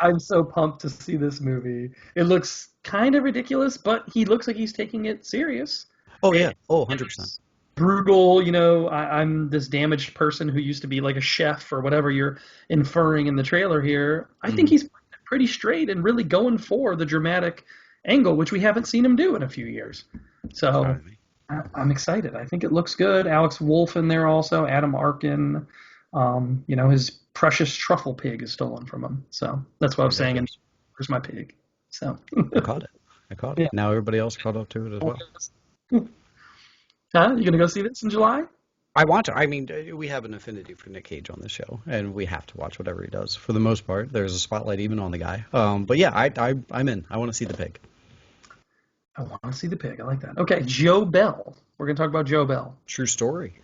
I'm so pumped to see this movie. It looks kind of ridiculous, but he looks like he's taking it serious. Oh And yeah. Oh, 100%. brutal, I'm this damaged person who used to be like a chef or whatever you're inferring in the trailer here. I think Mm, he's playing it pretty straight and really going for the dramatic angle, which we haven't seen him do in a few years. So fine with me. I'm excited. I think it looks good. Alex Wolff in there also, Adam Arkin. His precious truffle pig is stolen from him. So that's what I was saying. And Congratulations. where's my pig? So I caught it. I caught it. yeah. Now everybody else caught up to it as well. Huh? You gonna go see this in July? I want to. I mean, we have an affinity for Nick Cage on this show, and we have to watch whatever he does. For the most part, there's a spotlight even on the guy. But yeah, I'm in. I want to see the pig. I want to see the pig. I like that. Okay, Joe Bell. We're gonna talk about Joe Bell. True story.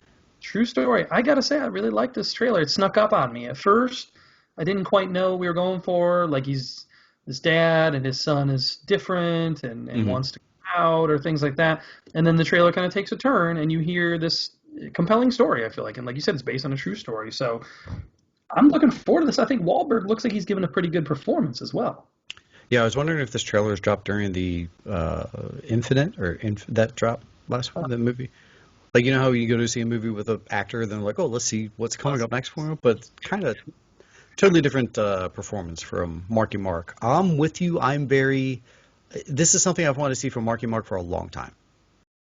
True story. I gotta say, I really like this trailer. It snuck up on me. At first, I didn't quite know what we were going for. Like he's his dad and his son is different and Hmm. wants to come out or things like that. And then the trailer kind of takes a turn and you hear this compelling story, I feel like. And like you said, it's based on a true story. So I'm looking forward to this. I think Wahlberg looks like he's given a pretty good performance as well. Yeah, I was wondering if this trailer is dropped during the Infinite or that dropped last one, the movie. Like you know how you go to see a movie with an actor, then like, oh, let's see what's coming up next for him. But kind of totally different performance from Marky Mark. I'm with you. I'm very. This is something I've wanted to see from Marky Mark for a long time.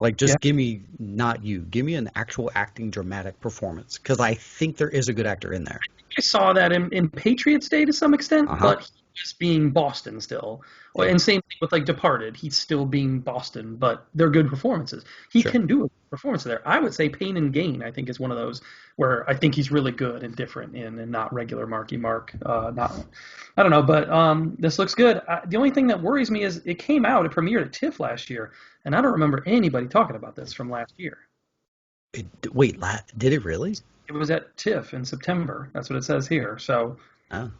Like, Yeah. just give me not you. Give me an actual acting dramatic performance because I think there is a good actor in there. I saw that in Patriots Day to some extent, Uh huh. but he's being Boston still. Well, Yeah. and same thing with like Departed, he's still being Boston, but they're good performances. He Sure. can do a performance there. I would say Pain and Gain, I think, is one of those where I think he's really good and different in, and not regular Marky Mark. Not, I don't know, but this looks good. The only thing that worries me is it came out, it premiered at TIFF last year, and I don't remember anybody talking about this from last year. Wait, did it really? It was at TIFF in September. That's what it says here. So Oh.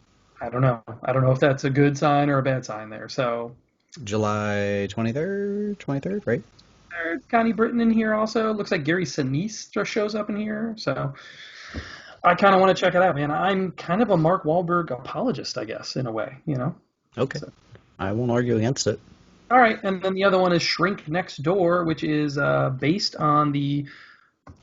I don't know. I don't know if that's a good sign or a bad sign there. So July 23rd, right? there's Connie Britton in here also. Looks like Gary Sinise just shows up in here. So I kind of want to check it out, man. I'm kind of a Mark Wahlberg apologist, I guess, in a way, you know. Okay, So, I won't argue against it. all right, and then the other one is Shrink Next Door, which is based on the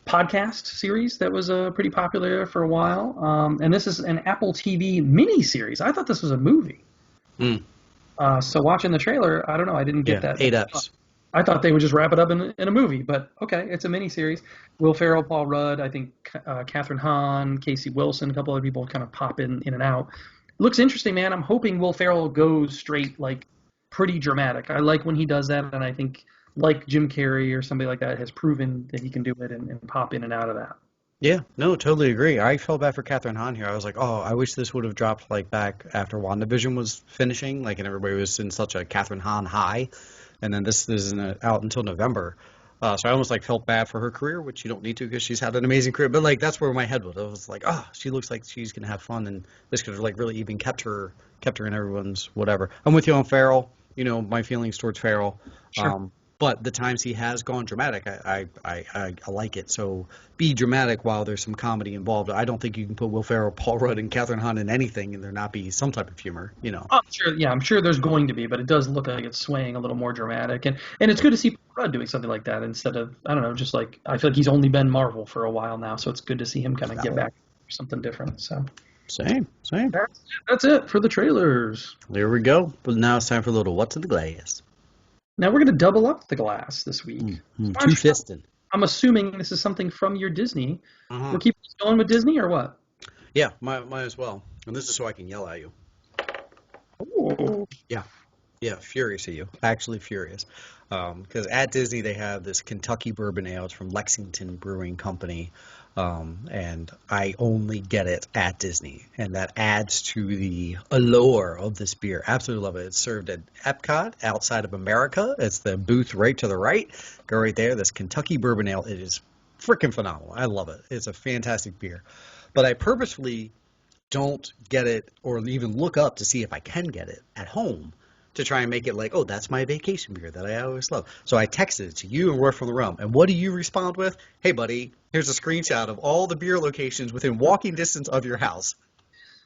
podcast series that was pretty popular for a while. And this is an Apple TV mini series. I thought this was a movie. Mm, So watching the trailer, I don't know. I didn't get yeah, that. 8 eps. I thought they would just wrap it up in a movie, but okay, it's a mini series. Will Ferrell, Paul Rudd, I think Catherine Hahn, Casey Wilson, a couple other people kind of pop in and out. Looks interesting, man. I'm hoping Will Ferrell goes straight, like pretty dramatic. I like when he does that, and I think like Jim Carrey or somebody like that has proven that he can do it and pop in and out of that. Yeah, no, totally agree. I felt bad for Catherine Hahn here. I was like, oh, I wish this would have dropped like back after WandaVision was finishing, like, and everybody was in such a Catherine Hahn high, and then this isn't out until November. So I almost like felt bad for her career, which you don't need to because she's had an amazing career. But like that's where my head was. I was like, oh, she looks like she's gonna have fun, and this could have like really even kept her in everyone's whatever. I'm with you on Farrell. You know my feelings towards Farrell. Sure. But the times he has gone dramatic, I like it. So be dramatic while there's some comedy involved. I don't think you can put Will Ferrell, Paul Rudd, and Catherine Hahn in anything and there not be some type of humor, you know. Oh, sure. Yeah, I'm sure there's going to be, but it does look like it's swaying a little more dramatic, and it's good to see Paul Rudd doing something like that instead of I don't know, just like I feel like he's only been Marvel for a while now, so it's good to see him kind of get back to something different. So Same. that's it for the trailers. There we go. But now it's time for a little What's in the Glass. Now we're gonna double up the glass this week. Two-fisted. I'm assuming this is something from your Disney. Uh-huh. We're keeping going with Disney or what? Yeah, might as well. And this is so I can yell at you. Oh. Yeah, furious at you. Actually furious. Because at Disney they have this Kentucky Bourbon Ale. It's from Lexington Brewing Company. And I only get it at Disney. And that adds to the allure of this beer. Absolutely love it. It's served at Epcot, outside of America. It's the booth right to the right. Go right there. This Kentucky Bourbon Ale. It is freaking phenomenal. I love it. It's a fantastic beer. But I purposefully don't get it or even look up to see if I can get it at home to try and make it like, oh, that's my vacation beer that I always love. So I texted it to you and Roy from the Realm. And what do you respond with? Hey, buddy, here's a screenshot of all the beer locations within walking distance of your house.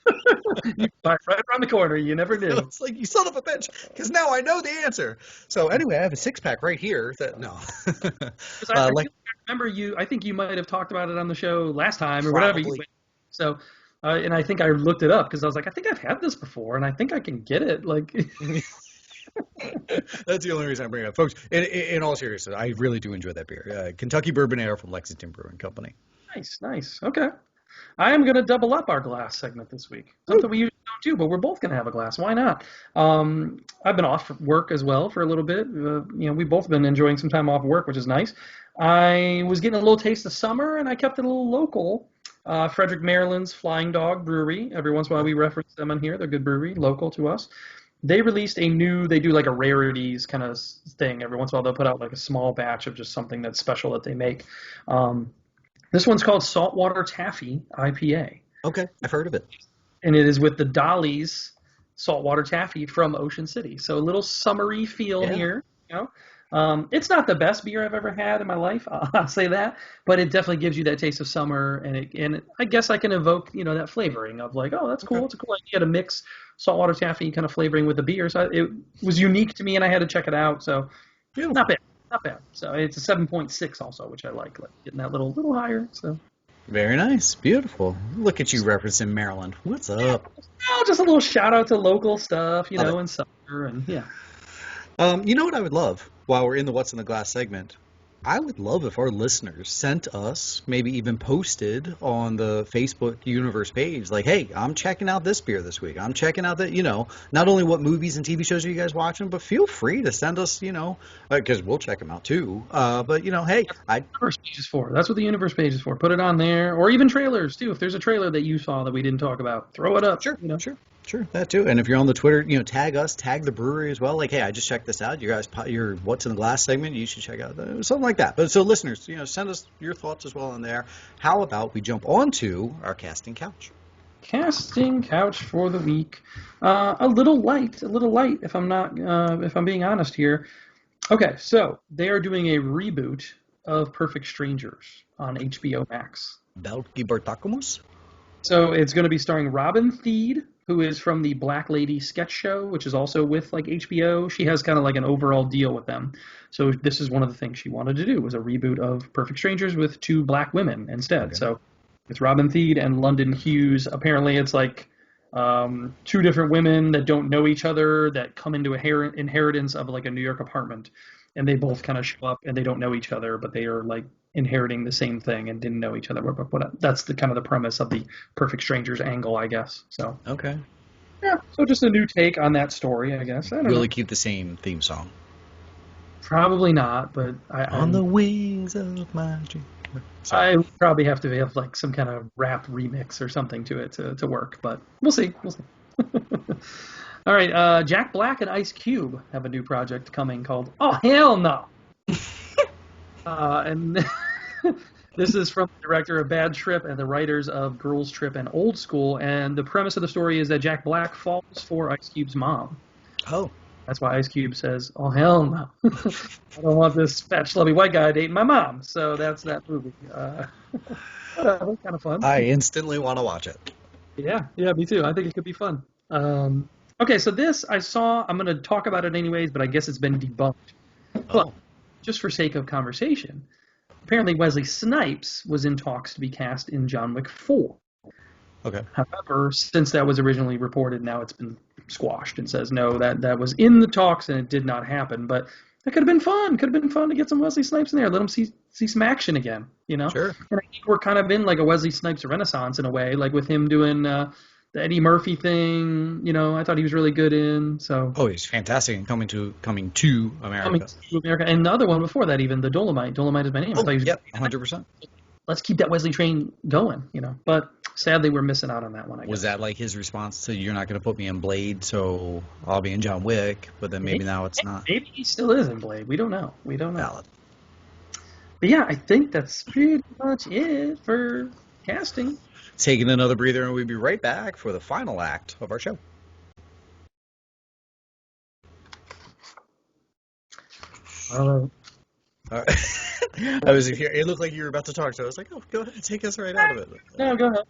Right around the corner. You never knew. It's like, you son of a bitch, because now I know the answer. So anyway, I have a six-pack right here that, no. I remember you, I think you might have talked about it on the show last time or whatever. So, and I think I looked it up because I was like, I think I've had this before and I think I can get it. Like, that's the only reason I bring it up. Folks, in all seriousness, I really do enjoy that beer. Kentucky Bourbon Ale from Lexington Brewing Company. Nice. Okay. I am going to double up our glass segment this week. Something we usually don't do, but we're both going to have a glass. Why not? I've been off work as well for a little bit. We've both been enjoying some time off work, which is nice. I was getting a little taste of summer, and I kept it a little local. Frederick, Maryland's Flying Dog Brewery. Every once in a while we reference them on here. They're a good brewery, local to us. They released they do like a rarities kind of thing. Every once in a while they'll put out like a small batch of just something that's special that they make. This one's called Saltwater Taffy IPA. Okay, I've heard of it. And it is with the Dolly's Saltwater Taffy from Ocean City. So a little summery feel here. It's not the best beer I've ever had in my life, I'll say that, but it definitely gives you that taste of summer, and I guess I can evoke that flavoring of like, oh, that's cool. It's a cool idea to mix saltwater taffy kind of flavoring with the beer. So it was unique to me, and I had to check it out. So not bad. So it's a 7.6 also, which I like getting that little higher. So very nice, beautiful. Look at you referencing Maryland. What's up? Just a little shout out to local stuff, in summer and yeah. You know what I would love while we're in the What's in the Glass segment? I would love if our listeners sent us, maybe even posted on the Facebook Universe page, like, hey, I'm checking out this beer this week. I'm checking out that, not only what movies and TV shows are you guys watching, but feel free to send us, because we'll check them out too. But, hey. Universe page is for. That's what the Universe page is for. Put it on there. Or even trailers, too. If there's a trailer that you saw that we didn't talk about, throw it up. Sure, that too. And if you're on the Twitter, tag us, tag the brewery as well. Like, hey, I just checked this out. You guys, your What's in the Glass segment, you should check out something like that. But so listeners, send us your thoughts as well in there. How about we jump onto our casting couch? Casting couch for the week. A little light, if I'm being honest here. Okay, so they are doing a reboot of Perfect Strangers on HBO Max. Belki Bartakomus? So it's going to be starring Robin Thede, who is from the Black Lady sketch show, which is also with like HBO. She has kind of like an overall deal with them. So this is one of the things she wanted to do was a reboot of Perfect Strangers with two black women instead. Okay. So it's Robin Thede and London Hughes. Apparently, it's like two different women that don't know each other that come into a inheritance of like a New York apartment, and they both kind of show up and they don't know each other, but they are like inheriting the same thing and didn't know each other. But that's the kind of the premise of the Perfect Strangers angle, I guess. So Okay. yeah, so just a new take on that story, I guess. I don't Will know. it keep the same theme song? Probably not, but On the wings of my dream. Sorry. I would probably have to have like some kind of rap remix or something to it to work. But we'll see. We'll see. All right, Jack Black and Ice Cube have a new project coming called "Oh Hell No," and this is from the director of Bad Trip and the writers of Girls Trip and Old School. And the premise of the story is that Jack Black falls for Ice Cube's mom. Oh. That's why Ice Cube says, "Oh hell no, I don't want this fat schlubby white guy dating my mom." So that's that movie. Whatever, kind of fun. I instantly want to watch it. Yeah, me too. I think it could be fun. Okay, so this I saw. I'm going to talk about it anyways, but I guess it's been debunked. But Oh. just for sake of conversation, apparently Wesley Snipes was in talks to be cast in John Wick 4. Okay. However, since that was originally reported, now it's been squashed and says no, that was in the talks and it did not happen. But that could have been fun. Could have been fun to get some Wesley Snipes in there. Let him see some action again, you know? Sure. And I think we're kind of in like a Wesley Snipes renaissance in a way, like with him doing the Eddie Murphy thing. You know, I thought he was really good in. So Oh, he's fantastic and coming to coming America. to America. And the other one before that, even the Dolomite is my name. I Oh, thought he was yep, 100%. Let's keep that Wesley train going, you know. But sadly, we're missing out on that one, I guess. Was that like his response to "You're not going to put me in Blade, so I'll be in John Wick"? But then maybe now it's not Maybe he still is in Blade. We don't know. valid. But yeah, I think that's pretty much it for casting. Taking another breather, and we'll be right back for the final act of our show. All right. All right. I was here. It looked like you were about to talk, so I was like, "Oh, go ahead, take us right out of it." No, go ahead.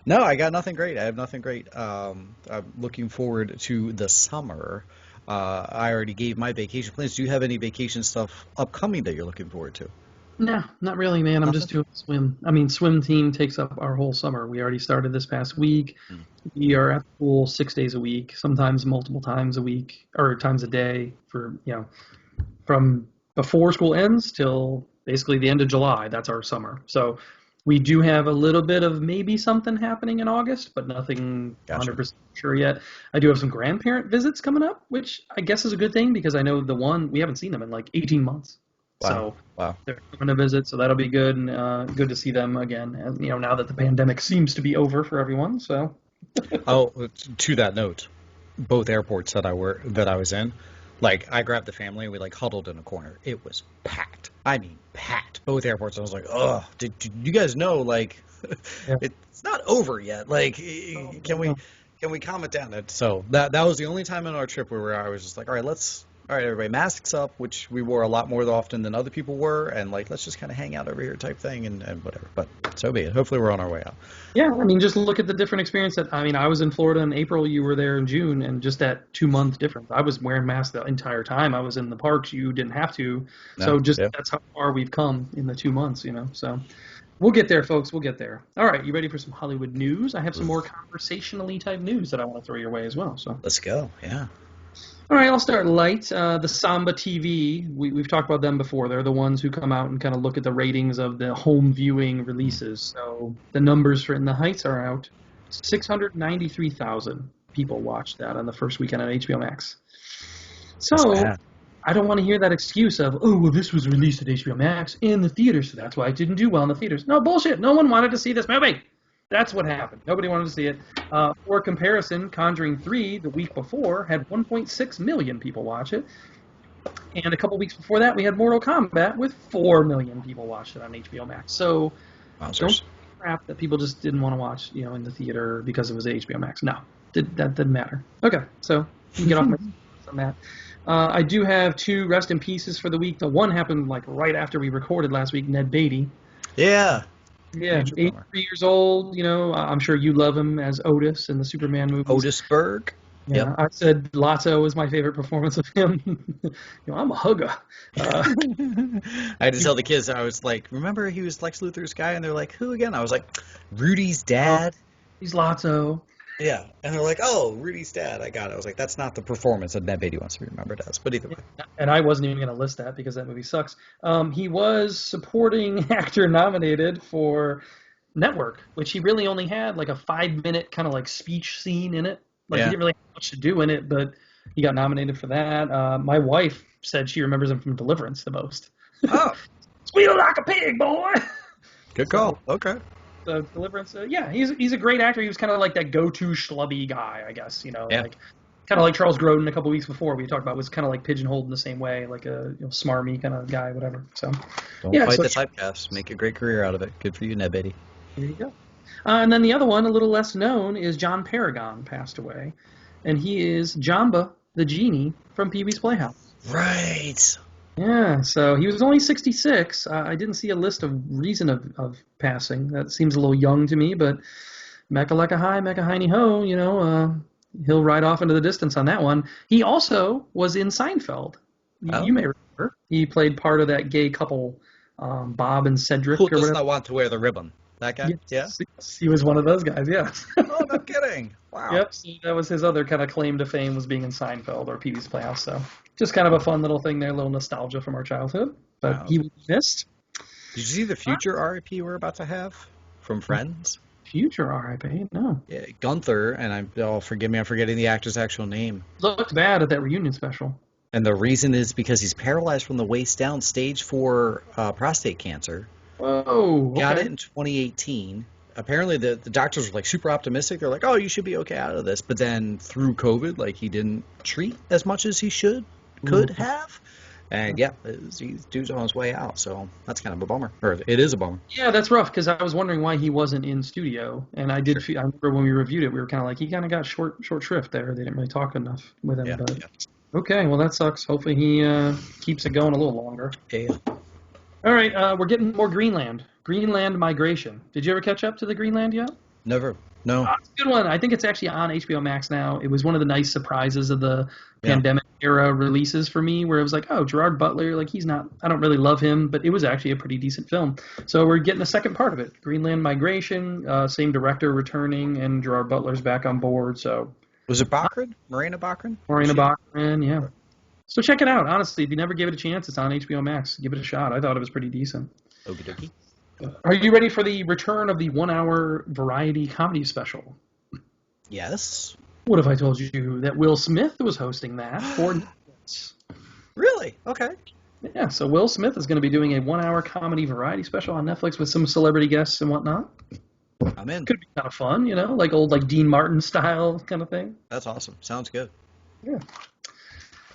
No, I got nothing great. I have nothing great. I'm looking forward to the summer. I already gave my vacation plans. Do you have any vacation stuff upcoming that you're looking forward to? No, not really, man. I'm just doing swim. I mean, swim team takes up our whole summer. We already started this past week. We are at pool 6 days a week, sometimes multiple times a week or times a day for, from before school ends till basically the end of July. That's our summer. So we do have a little bit of maybe something happening in August, but nothing Gotcha. 100% sure yet. I do have some grandparent visits coming up, which I guess is a good thing because I know the one, we haven't seen them in like 18 months. So Wow. they're coming to visit, so that'll be good and good to see them again. And, now that the pandemic seems to be over for everyone, so Oh, to that note, both airports that I was in, like I grabbed the family and we like huddled in a corner. It was packed. I mean, packed. Both airports. I was like, "Ugh, did you guys know like yeah. it's not over yet? Like, can we calm it down?" So that was the only time in our trip where I was just like, "All right, everybody, masks up," which we wore a lot more often than other people were, and like let's just kind of hang out over here type thing and whatever. But so be it. Hopefully we're on our way out. Yeah, I mean, just look at the different experience I was in Florida in April, you were there in June, and just that 2 month difference. I was wearing masks the entire time. I was in the parks. You didn't have to. So that's how far we've come in the 2 months, So we'll get there, folks. We'll get there. All right, you ready for some Hollywood news? I have some more conversationally type news that I want to throw your way as well. So Let's go. Yeah. all right, I'll start light. The Samba TV, we've talked about them before. They're the ones who come out and kind of look at the ratings of the home viewing releases. So the numbers for In the Heights are out. 693,000 people watched that on the first weekend on HBO Max. So I don't want to hear that excuse of, oh, well, this was released at HBO Max in the theaters, so that's why it didn't do well in the theaters. No, bullshit. No one wanted to see this movie. That's what happened. Nobody wanted to see it. For comparison, Conjuring 3, the week before, had 1.6 million people watch it. And a couple weeks before that, we had Mortal Kombat with 4 million people watched it on HBO Max. So don't crap that people just didn't want to watch, in the theater because it was HBO Max. No, that didn't matter. Okay, so you can get off my on that. I do have 2 rest in pieces for the week. The one happened like right after we recorded last week, Ned Beatty. Yeah. Yeah, Major bummer. 83 years old. I'm sure you love him as Otis in the Superman movies. Otis Berg. Yep. Yeah, I said Lotso was my favorite performance of him. I'm a hugger. Uh, I had to tell the kids, I was like, remember he was Lex Luthor's guy? And they're like, who again? I was like, Rudy's oh, dad. he's Lotso. Yeah. And they're like, oh, Rudy's dad. I got it. I was like, that's not the performance that Ned Beatty wants to be remembered as. But either way. And I wasn't even going to list that because that movie sucks. He was supporting actor nominated for Network, which he really only had like a 5 minute kind of like speech scene in it. Like he Yeah. didn't really have much to do in it, but he got nominated for that. My wife said she remembers him from Deliverance the most. Oh, Squeal like a pig, boy. good So, call. Okay. Deliverance, yeah, he's a great actor. He was kind of like that go-to schlubby guy, I guess. Yeah. Like kind of like Charles Grodin a couple weeks before we talked about was kind of like pigeonholed in the same way, like a smarmy kind of guy, whatever. So Don't yeah, fight so the typecast. Make a great career out of it. Good for you, Ned Beatty. there you go. And then the other one, a little less known, is John Paragon passed away, and he is Jamba the genie from Pee Wee's Playhouse. Right. Yeah, so he was only 66. I didn't see a list of reason of passing. That seems a little young to me, but Mecca Lecca Hi, Mecca Heiny Ho, he'll ride off into the distance on that one. He also was in Seinfeld. Oh. You may remember. He played part of that gay couple, Bob and Cedric Who or does whatever. not want to wear the ribbon? That guy? Yeah. Yes, he was one of those guys, yes. Oh, no kidding. Wow. Yep, so that was his other kind of claim to fame was being in Seinfeld or Pee Wee's Playhouse. So just kind of a fun little thing there, a little nostalgia from our childhood. But Wow. he was missed. Did you see the future RIP we're about to have from Friends? Future RIP, no. Yeah, Gunther, and forgive me, I'm forgetting the actor's actual name. Looked bad at that reunion special. And the reason is because he's paralyzed from the waist down, stage 4 prostate cancer. Whoa, Got okay. it in 2018. Apparently, the doctors were like super optimistic. They're like, "Oh, you should be okay out of this." But then through COVID, like he didn't treat as much as he could have. And yeah, he's dude's on his way out. So that's kind of a bummer. Or it is a bummer. Yeah, that's rough because I was wondering why he wasn't in studio, and I did. Sure. I remember when we reviewed it, we were kind of like he kind of got short shrift there. They didn't really talk enough with him. Yeah. But Yeah. okay, well that sucks. Hopefully he keeps it going a little longer. Yeah. All right, we're getting more Greenland. Greenland Migration. Did you ever catch up to the Greenland yet? Never. No. It's a good one. I think it's actually on HBO Max now. It was one of the nice surprises of the Yeah. pandemic era releases for me, where it was like, oh, Gerard Butler, like he's not. I don't really love him, but it was actually a pretty decent film. So we're getting the second part of it. Greenland Migration, same director returning, and Gerard Butler's back on board. So Was it Bachran? Marina Bachran? Morena Bachman, yeah. So check it out. Honestly, if you never gave it a chance, it's on HBO Max. Give it a shot. I thought it was pretty decent. Okie dokie. Are you ready for the return of the 1 hour variety comedy special? Yes. What if I told you that Will Smith was hosting that for Netflix? Really? Okay. Yeah, so Will Smith is going to be doing a 1 hour comedy variety special on Netflix with some celebrity guests and whatnot. I'm in. Could be kind of fun, like old like Dean Martin style kind of thing. That's awesome. Sounds good. Yeah.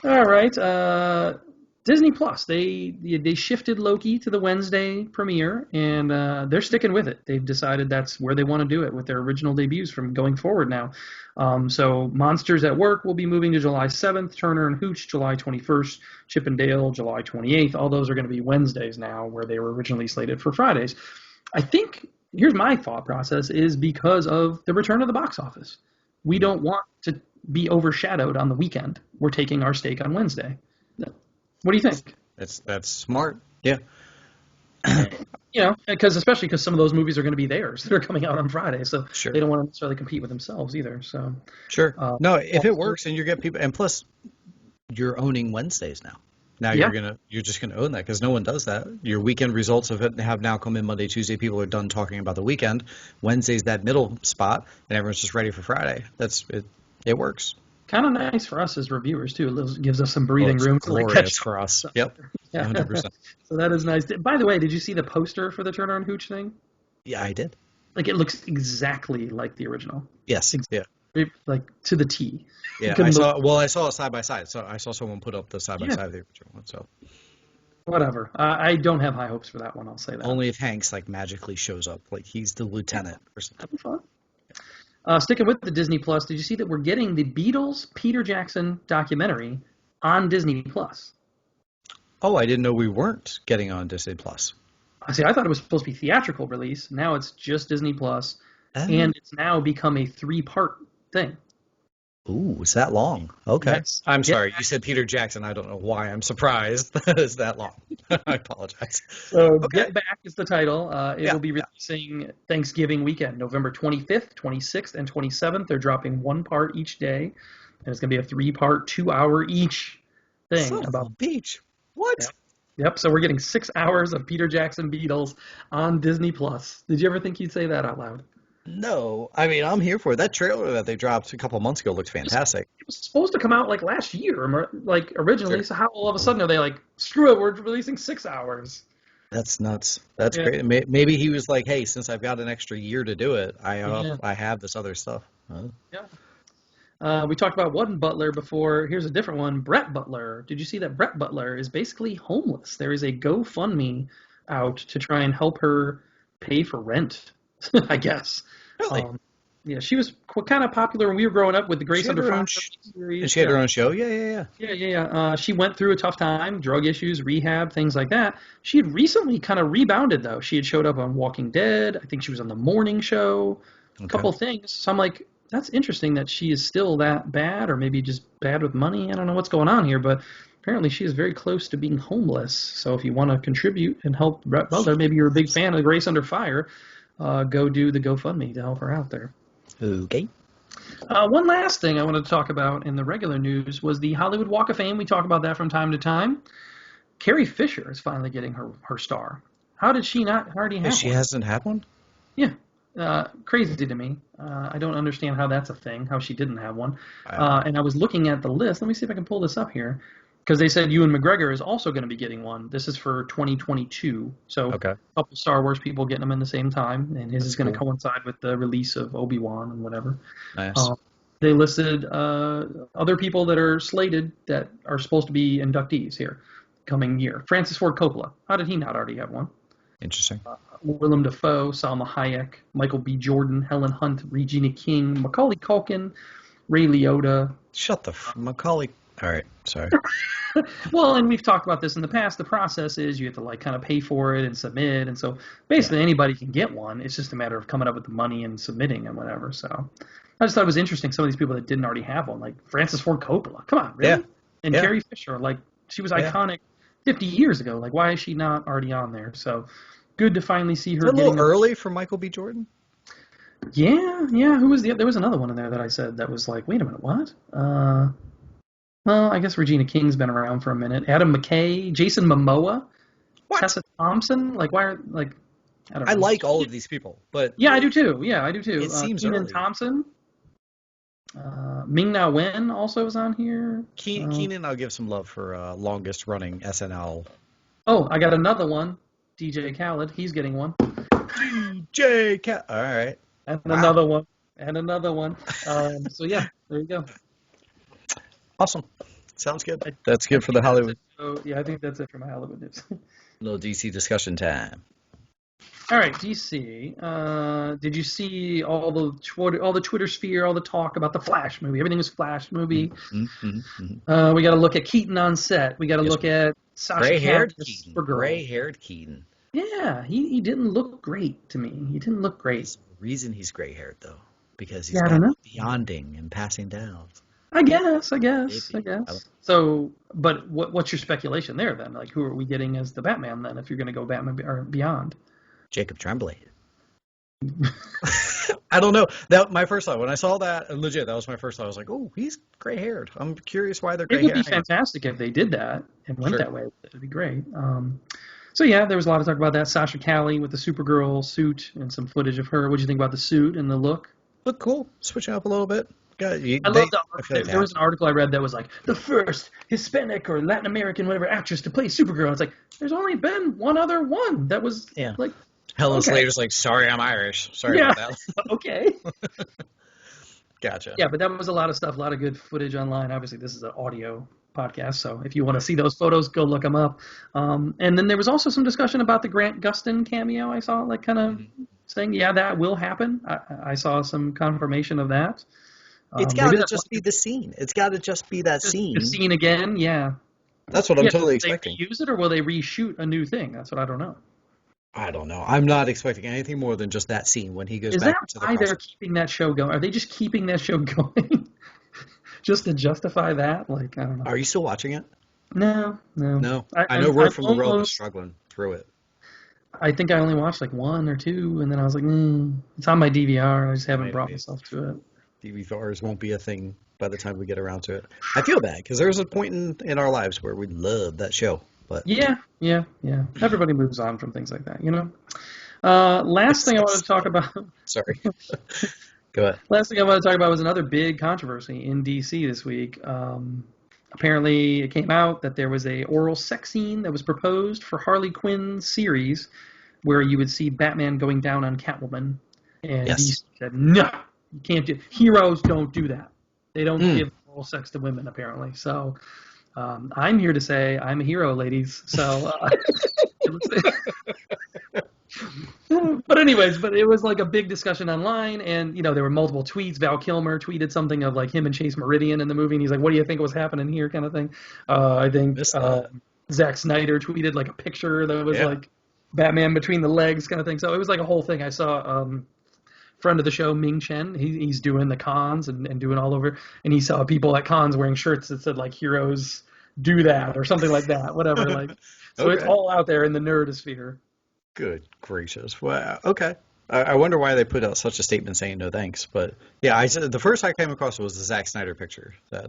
All right. Disney Plus, they shifted Loki to the Wednesday premiere, and they're sticking with it. They've decided that's where they want to do it with their original debuts from going forward now. So Monsters at Work will be moving to July 7th, Turner and Hooch July 21st, Chip and Dale July 28th. All those are going to be Wednesdays now, where they were originally slated for Fridays. I think, here's my thought process, is because of the return of the box office. We don't want to be overshadowed on the weekend. We're taking our stake on Wednesday. What do you think? That's smart. Yeah. Especially because some of those movies are going to be theirs that are coming out on Friday, so Sure. they don't want to necessarily compete with themselves either. So Sure. No, if it works and you get people, and plus, you're owning Wednesdays now. Now Yeah. you're just gonna own that because no one does that. Your weekend results have now come in Monday, Tuesday. People are done talking about the weekend. Wednesday's that middle spot, and everyone's just ready for Friday. That's it. It works. kind of nice for us as reviewers too. It gives us some breathing It's room to like glorious catch for up. us. Yep. Yeah. 100%. So that is nice. By the way, did you see the poster for the Turner and Hooch thing? Yeah, I did. Like it looks exactly like the original. Yes. Yeah. Like to the T. Yeah. couldn't I saw it side by side. So I saw someone put up the side by side of the original one. So Whatever. I don't have high hopes for that one. I'll say that. only if Hanks like magically shows up, like he's the lieutenant or something. That'd be fun. Sticking with the Disney Plus, did you see that we're getting the Beatles Peter Jackson documentary on Disney Plus? Oh, I didn't know we weren't getting on Disney Plus. See, I thought it was supposed to be theatrical release. Now it's just Disney Plus, Oh. and it's now become a three-part thing. Ooh, it's that long. Okay. Yes. I'm Get sorry. You said Peter Jackson. I don't know why I'm surprised that it's that long. I apologize. So Okay. Get Back is the title. It Yeah. will be Yeah. releasing Thanksgiving weekend, November 25th, 26th, and 27th. They're dropping one part each day, and it's going to be a three-part, 2-hour each thing Son of about. a beach. What? Yep. Yep. So we're getting 6 hours of Peter Jackson Beatles on Disney Plus. Did you ever think you'd say that out loud? No. I mean, I'm here for it. That trailer that they dropped a couple months ago looks It was, fantastic. it was supposed to come out like last year, like originally. Sure. So how all of a sudden are they like, screw it, we're releasing 6 hours? That's nuts. That's Yeah. great. Maybe he was like, "Hey, since I've got an extra year to do it, Yeah. I have this other stuff." Huh? Yeah. We talked about one Butler before. Here's a different one, Brett Butler. Did you see that Brett Butler is basically homeless? There is a GoFundMe out to try and help her pay for rent, I guess. Really? Um, yeah, she was kind of popular when we were growing up with the She Grace had Under her Fire own and series. she had Yeah. her own show. Yeah, yeah, yeah. Yeah, yeah, yeah. She went through a tough time, drug issues, rehab, things like that. She had recently kind of rebounded, though. She had showed up on Walking Dead. I think she was on the morning show, a Okay. couple things. So I'm like, that's interesting that she is still that bad, or maybe just bad with money. I don't know what's going on here, but apparently she is very close to being homeless. So if you want to contribute and help Brett Butler, maybe you're a big fan of Grace Under Fire, go do the GoFundMe to help her out there. Okay. One last thing I wanted to talk about in the regular news was the Hollywood Walk of Fame. We talk about that from time to time. Carrie Fisher is finally getting her star. How did she not already have She one? hasn't had one? Yeah, crazy to me. I don't understand how that's a thing, how she didn't have one. I And I was looking at the list. Let me see if I can pull this up here. Because they said Ewan McGregor is also going to be getting one. This is for 2022. So Okay. a couple Star Wars people getting them in the same time. And his That's is going to cool. coincide with the release of Obi-Wan and whatever. Nice. Um, they listed other people that are slated that are supposed to be inductees here coming year. Francis Ford Coppola. How did he not already have one? Interesting. Willem Dafoe, Salma Hayek, Michael B. Jordan, Helen Hunt, Regina King, Macaulay Culkin, Ray Liotta. Shut the Macaulay. All right. Sorry. Well, and we've talked about this in the past. The process is you have to like kind of pay for it and submit, and so Yeah. basically anybody can get one. It's just a matter of coming up with the money and submitting and whatever. So I just thought it was interesting. Some of these people that didn't already have one, like Francis Ford Coppola. Come on, Yeah. really? And Yeah. Carrie Fisher, like she was Yeah. iconic 50 years ago. Like why is she not already on there? So good to finally see Is her it a little getting early for Michael B. Jordan? Yeah, yeah. Who was there was another one in there that I said that was like, wait a minute, what? Well, I guess Regina King's been around for a minute. Adam McKay, Jason Momoa, What? Tessa Thompson. Like, why are like I don't I know. like all of these people, but Yeah, I do too. Yeah, I do too. it seems Keenan early. Thompson, Ming Na Wen also is on here. Keenan, I'll give some love for longest running SNL. Oh, I got another one. DJ Khaled, he's getting one, DJ Cat. All right. and Wow. another one, and another one. So yeah, there you go. Awesome. Sounds good. I, That's I good for think the that's Hollywood. it. So, yeah, I think that's it for my Hollywood news. Little DC discussion time. All right, DC. Did you see all the Twitter sphere, all the talk about the Flash movie? Everything is Flash movie. We got to look at Keaton on set. We got to Yes, look at Sasha gray-haired Calle, Keaton. Supergirl. Gray-haired Keaton. Yeah, he didn't look great to me. He didn't look great. There's a reason he's gray-haired though, because he's Yeah, I don't got know. beyonding and passing down. I guess. Maybe. So, but what's your speculation there then? Like, who are we getting as the Batman then? If you're going to go Batman or Beyond? Jacob Tremblay. I don't know. That my first thought when I saw that, and legit, that was my first thought. I was like, "Oh, he's gray-haired." I'm curious why they're It would be gray-haired. fantastic if they did that and went Sure. that way. It would be great. So yeah, there was a lot of talk about that. Sasha Calle with the Supergirl suit and some footage of her. What do you think about the suit and the look? Look cool. Switching up a little bit. I They, love the I art. feel like There was an article I read that was like the first Hispanic or Latin American whatever actress to play Supergirl. It's like there's only been one other one that was yeah. like Helen okay. Slater's like, sorry, I'm Irish. Sorry Yeah. about that. okay. Gotcha. Yeah, but that was a lot of stuff, a lot of good footage online. Obviously, this is an audio podcast, so if you want to see those photos, go look them up. And then there was also some discussion about the Grant Gustin cameo. I saw like kind of saying, yeah, that will happen. I saw some confirmation of that. It's got to just be the scene. It's got to just be that scene. The scene again, yeah. That's what I'm totally Will expecting. they reuse it or will they reshoot a new thing? That's what I don't know. I don't know. I'm not expecting anything more than just that scene when he goes Is back that into the why they're crossroads. keeping that show going? Are they just keeping that show going just to justify that? Like, I don't know. Are you still watching it? No, no. No. I, I know I'm Word I'm from the World is almost. struggling through it. I think I only watched like one or two, and then I was like, it's on my DVR. I just haven't Wait, brought wait. myself to it. DVRs won't be a thing by the time we get around to it. I feel bad because there's a point in our lives where we love that show, but Yeah, yeah, yeah. Everybody moves on from things like that, you know. Last it's thing I so wanted to talk sad. about. Sorry. Go ahead. Last thing I wanted to talk about was another big controversy in DC this week. Apparently, it came out that there was a oral sex scene that was proposed for Harley Quinn's series, where you would see Batman going down on Catwoman, and Yes. DC said, "No, you can't do. Heroes don't do that. They don't Mm. give oral sex to women, apparently." So I'm here to say I'm a hero, ladies. So but anyways, but it was like a big discussion online, and there were multiple tweets. Val Kilmer tweeted something of like him and Chase Meridian in the movie, and he's like, "What do you think was happening here?" kind of thing. I think Missed that. Zack Snyder tweeted like a picture that was Yeah. like Batman between the legs kind of thing. So it was like a whole thing. I saw friend of the show Ming Chen. He's doing the cons and doing all over, and he saw people at cons wearing shirts that said like "Heroes do that" or something like that. Whatever. Like, so it's Okay. all out there in the nerdosphere. Good gracious. Well, okay. I wonder why they put out such a statement saying no thanks. But yeah, I said the first I came across was the Zack Snyder picture Yeah.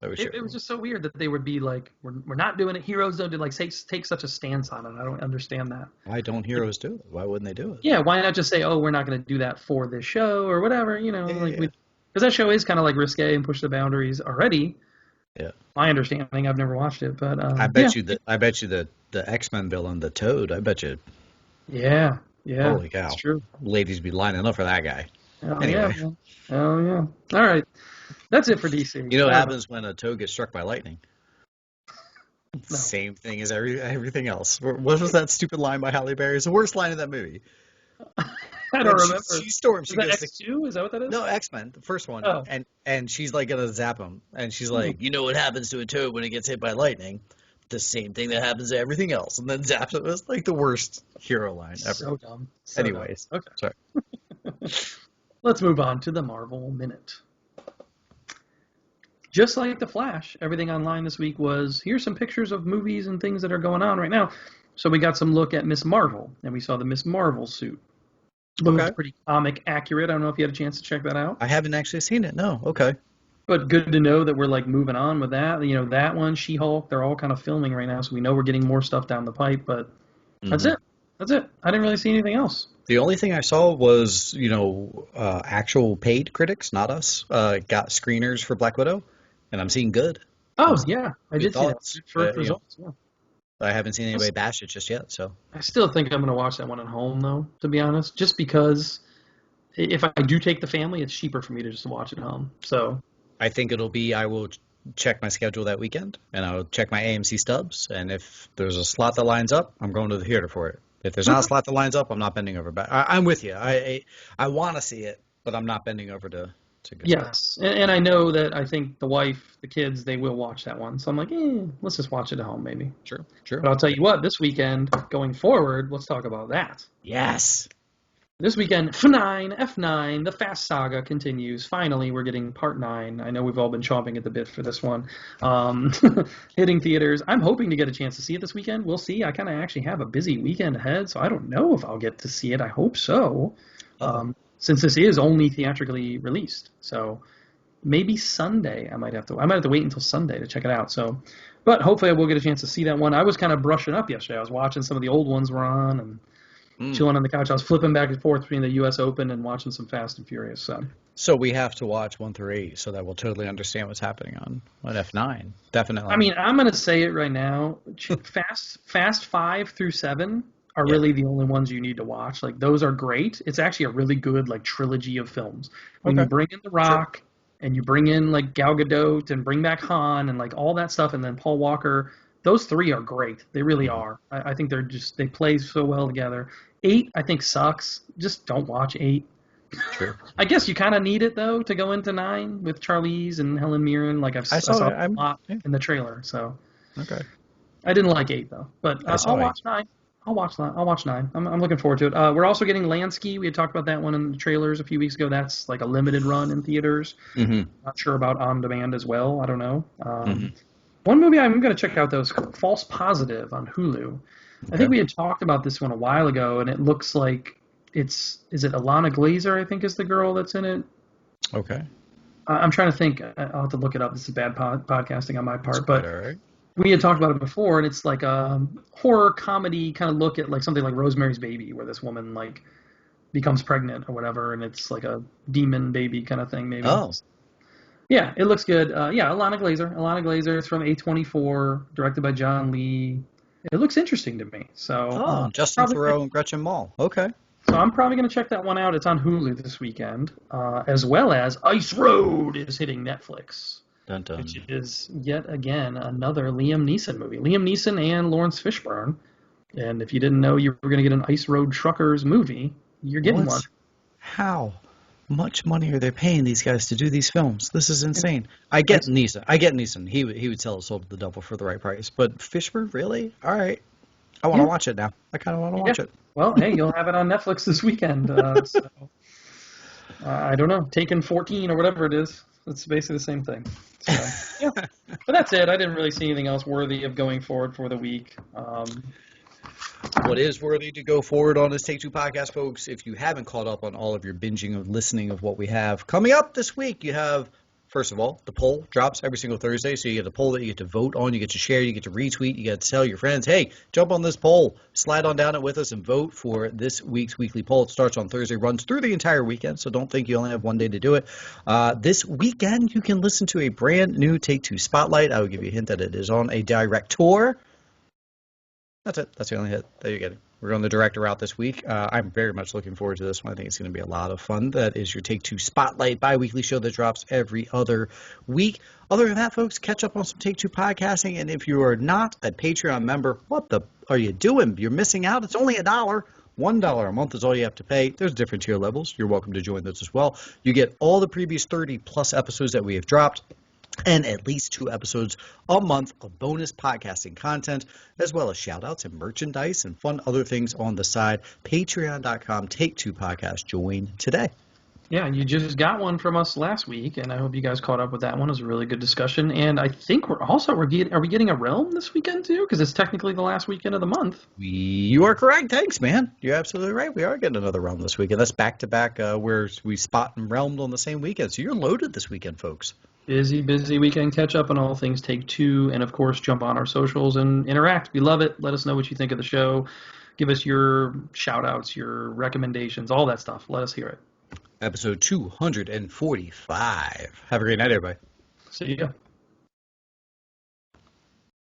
that was It shared. was just so weird that they would be like, we're not doing it. Heroes don't do like take such a stance on it. I don't understand that. Why don't Like, heroes do it? Why wouldn't they do it? yeah, why not just say, oh, we're not going to do that for this show or whatever, Yeah, like yeah, we, because that show is kind of like risque and push the boundaries already. yeah. My understanding, I've never watched it, but I yeah, bet you that the X-Men villain, the Toad, I bet you, yeah, yeah, holy it's cow, true. ladies be lining up for that guy. Oh yeah, Anyway, man. Oh yeah. All right, that's it for DC. you know what I don't know. happens when a Toad gets struck by lightning? No, Same thing as everything else. What was that stupid line by Halle Berry? It's the worst line in that movie. I When don't remember. she storms, Is she that goes to X2? Is that what that is? no X-Men, the first one, Oh, and she's like gonna zap him, and she's hmm. like, you know what happens to a Toad when it gets hit by lightning? The same thing that happens to everything else, and then zaps it. It was like the worst hero line ever. So dumb. So dumb. Anyways, Okay. sorry. Let's move on to the Marvel Minute. Just like The Flash, everything online this week was here's some pictures of movies and things that are going on right now. So we got some look at Miss Marvel, and we saw the Miss Marvel suit. Okay. Looked pretty comic accurate. I don't know if you had a chance to check that out. I haven't actually seen it. No. Okay. But good to know that we're like moving on with that. That one, She-Hulk, they're all kind of filming right now, so we know we're getting more stuff down the pipe, but that's Hmm. it. That's it. I didn't really see anything else. The only thing I saw was, actual paid critics, not us, got screeners for Black Widow, and I'm seeing good. I'm Oh, seeing yeah, I good did see that. thoughts. Good first results, yeah. I haven't seen anybody bash it just yet, so I still think I'm going to watch that one at home, though, to be honest, just because if I do take the family, it's cheaper for me to just watch at home. So, I think it'll be. I will check my schedule that weekend, and I'll check my AMC stubs, and if there's a slot that lines up, I'm going to the theater for it. If there's not a okay. slot that lines up, I'm not bending over back. I'm with you. I want to see it, but I'm not bending over to go. Yes, and I know that I think the wife, the kids, they will watch that one. So I'm like, let's just watch it at home, maybe. Sure, sure. But I'll tell you what, this weekend, going forward, let's talk about that. Yes. This weekend, F9, the Fast Saga continues. Finally, we're getting part 9. I know we've all been chomping at the bit for this one. Um, Hitting theaters. I'm hoping to get a chance to see it this weekend. We'll see. I kind of actually have a busy weekend ahead, so I don't know if I'll get to see it. I hope so, Uh-oh. since this is only theatrically released. So maybe Sunday I might have to wait until Sunday to check it out. So, but hopefully I will get a chance to see that one. I was kind of brushing up yesterday. I was watching some of the old ones were on and Mm. chilling on the couch. I was flipping back and forth between the U.S. Open and watching some Fast and Furious. So, So we have to watch 1 through 8 so that we'll totally understand what's happening on F9. I Definitely. mean, I'm gonna say it right now. Fast 5 through 7 are Yeah. really the only ones you need to watch. Like those are great. It's actually a really good like trilogy of films. When you Okay. bring in The Sure. Rock and you bring in like Gal Gadot and bring back Han and like all that stuff, and then Paul Walker, those 3 are great. They really Mhm. are. I think they play so well together. 8, I think sucks. Just don't watch 8. Sure. I guess you kind of need it though to go into 9 with Charlize and Helen Mirren. Like I I saw saw it. a lot Yeah. in the trailer, so Okay. I didn't like 8 though. But I saw I'll 8. watch 9. I'll watch that. I'll watch 9. I'm looking forward to it. We're also getting Lansky. We had talked about that one in the trailers a few weeks ago. That's like a limited run in theaters. Mm-hmm. Not sure about on demand as well. I don't know. Mm-hmm. One movie I'm going to check out though is False Positive on Hulu. I think Okay. we had talked about this one a while ago, and it looks like is it Alana Glazer? I think is the girl that's in it. Okay. I'm trying to think. I'll have to look it up. This is bad podcasting on my That's part, quite but all right. we had talked about it before, and it's like a horror comedy kind of look at like something like Rosemary's Baby, where this woman like becomes pregnant or whatever, and it's like a demon baby kind of thing, maybe. Oh. Yeah, it looks good. Yeah, Alana Glazer. Alana Glazer. It's from A24, directed by John Lee. It looks interesting to me. So Oh, Justin Theroux and Gretchen Mol. Okay. I'm probably going to check that one out. It's on Hulu this weekend, as well as Ice Road is hitting Netflix, Dun which dun. is yet again another Liam Neeson movie. Liam Neeson and Lawrence Fishburne. And if you didn't know you were going to get an Ice Road Truckers movie, you're getting one. What? How much money are they paying these guys to do these films? This is insane. I get Ice, Neeson. I get Neeson. He would sell his soul to the devil for the right price. But Fishburne, really? All right. I want to yeah, watch it now. I kind of want to yeah. watch it. Well, hey, you'll have it on Netflix this weekend. I don't know, Taken 14 or whatever it is. It's basically the same thing. So, yeah. But that's it. I didn't really see anything else worthy of going forward for the week. What is worthy to go forward on this Take Two podcast, folks? If you haven't caught up on all of your binging of listening of what we have coming up this week, you have, first of all, the poll drops every single Thursday. So you get a poll that you get to vote on, you get to share, you get to retweet, you get to tell your friends, hey, jump on this poll, slide on down it with us and vote for this week's weekly poll. It starts on Thursday, runs through the entire weekend, so don't think you only have one day to do it. This weekend, you can listen to a brand new Take Two Spotlight. I will give you a hint that it is on a director. That's it. That's the only hit that you're getting. We're going the director route this week. I'm very much looking forward to this one. I think it's going to be a lot of fun. That is your Take Two Spotlight bi-weekly show that drops every other week. Other than that, folks, catch up on some Take Two podcasting. And if you are not a Patreon member, what the are you doing? You're missing out. It's only $1. $1 a month is all you have to pay. There's different tier levels. You're welcome to join those as well. You get all the previous 30 plus episodes that we have dropped, and at least 2 episodes a month of bonus podcasting content, as well as shout-outs and merchandise and fun other things on the side. Patreon.com, Take Two Podcast. Join today. Yeah, you just got one from us last week, and I hope you guys caught up with that one. It was a really good discussion, and I think are we getting a Realm this weekend too? Because it's technically the last weekend of the month. You are correct. Thanks, man. You're absolutely right. We are getting another Realm this weekend. That's back-to-back where we spot and realmed on the same weekend. So you're loaded this weekend, folks. Busy weekend. Catch up on all things Take Two, and of course, jump on our socials and interact. We love it. Let us know what you think of the show. Give us your shout-outs, your recommendations, all that stuff. Let us hear it. Episode 245. Have a great night, everybody. See ya.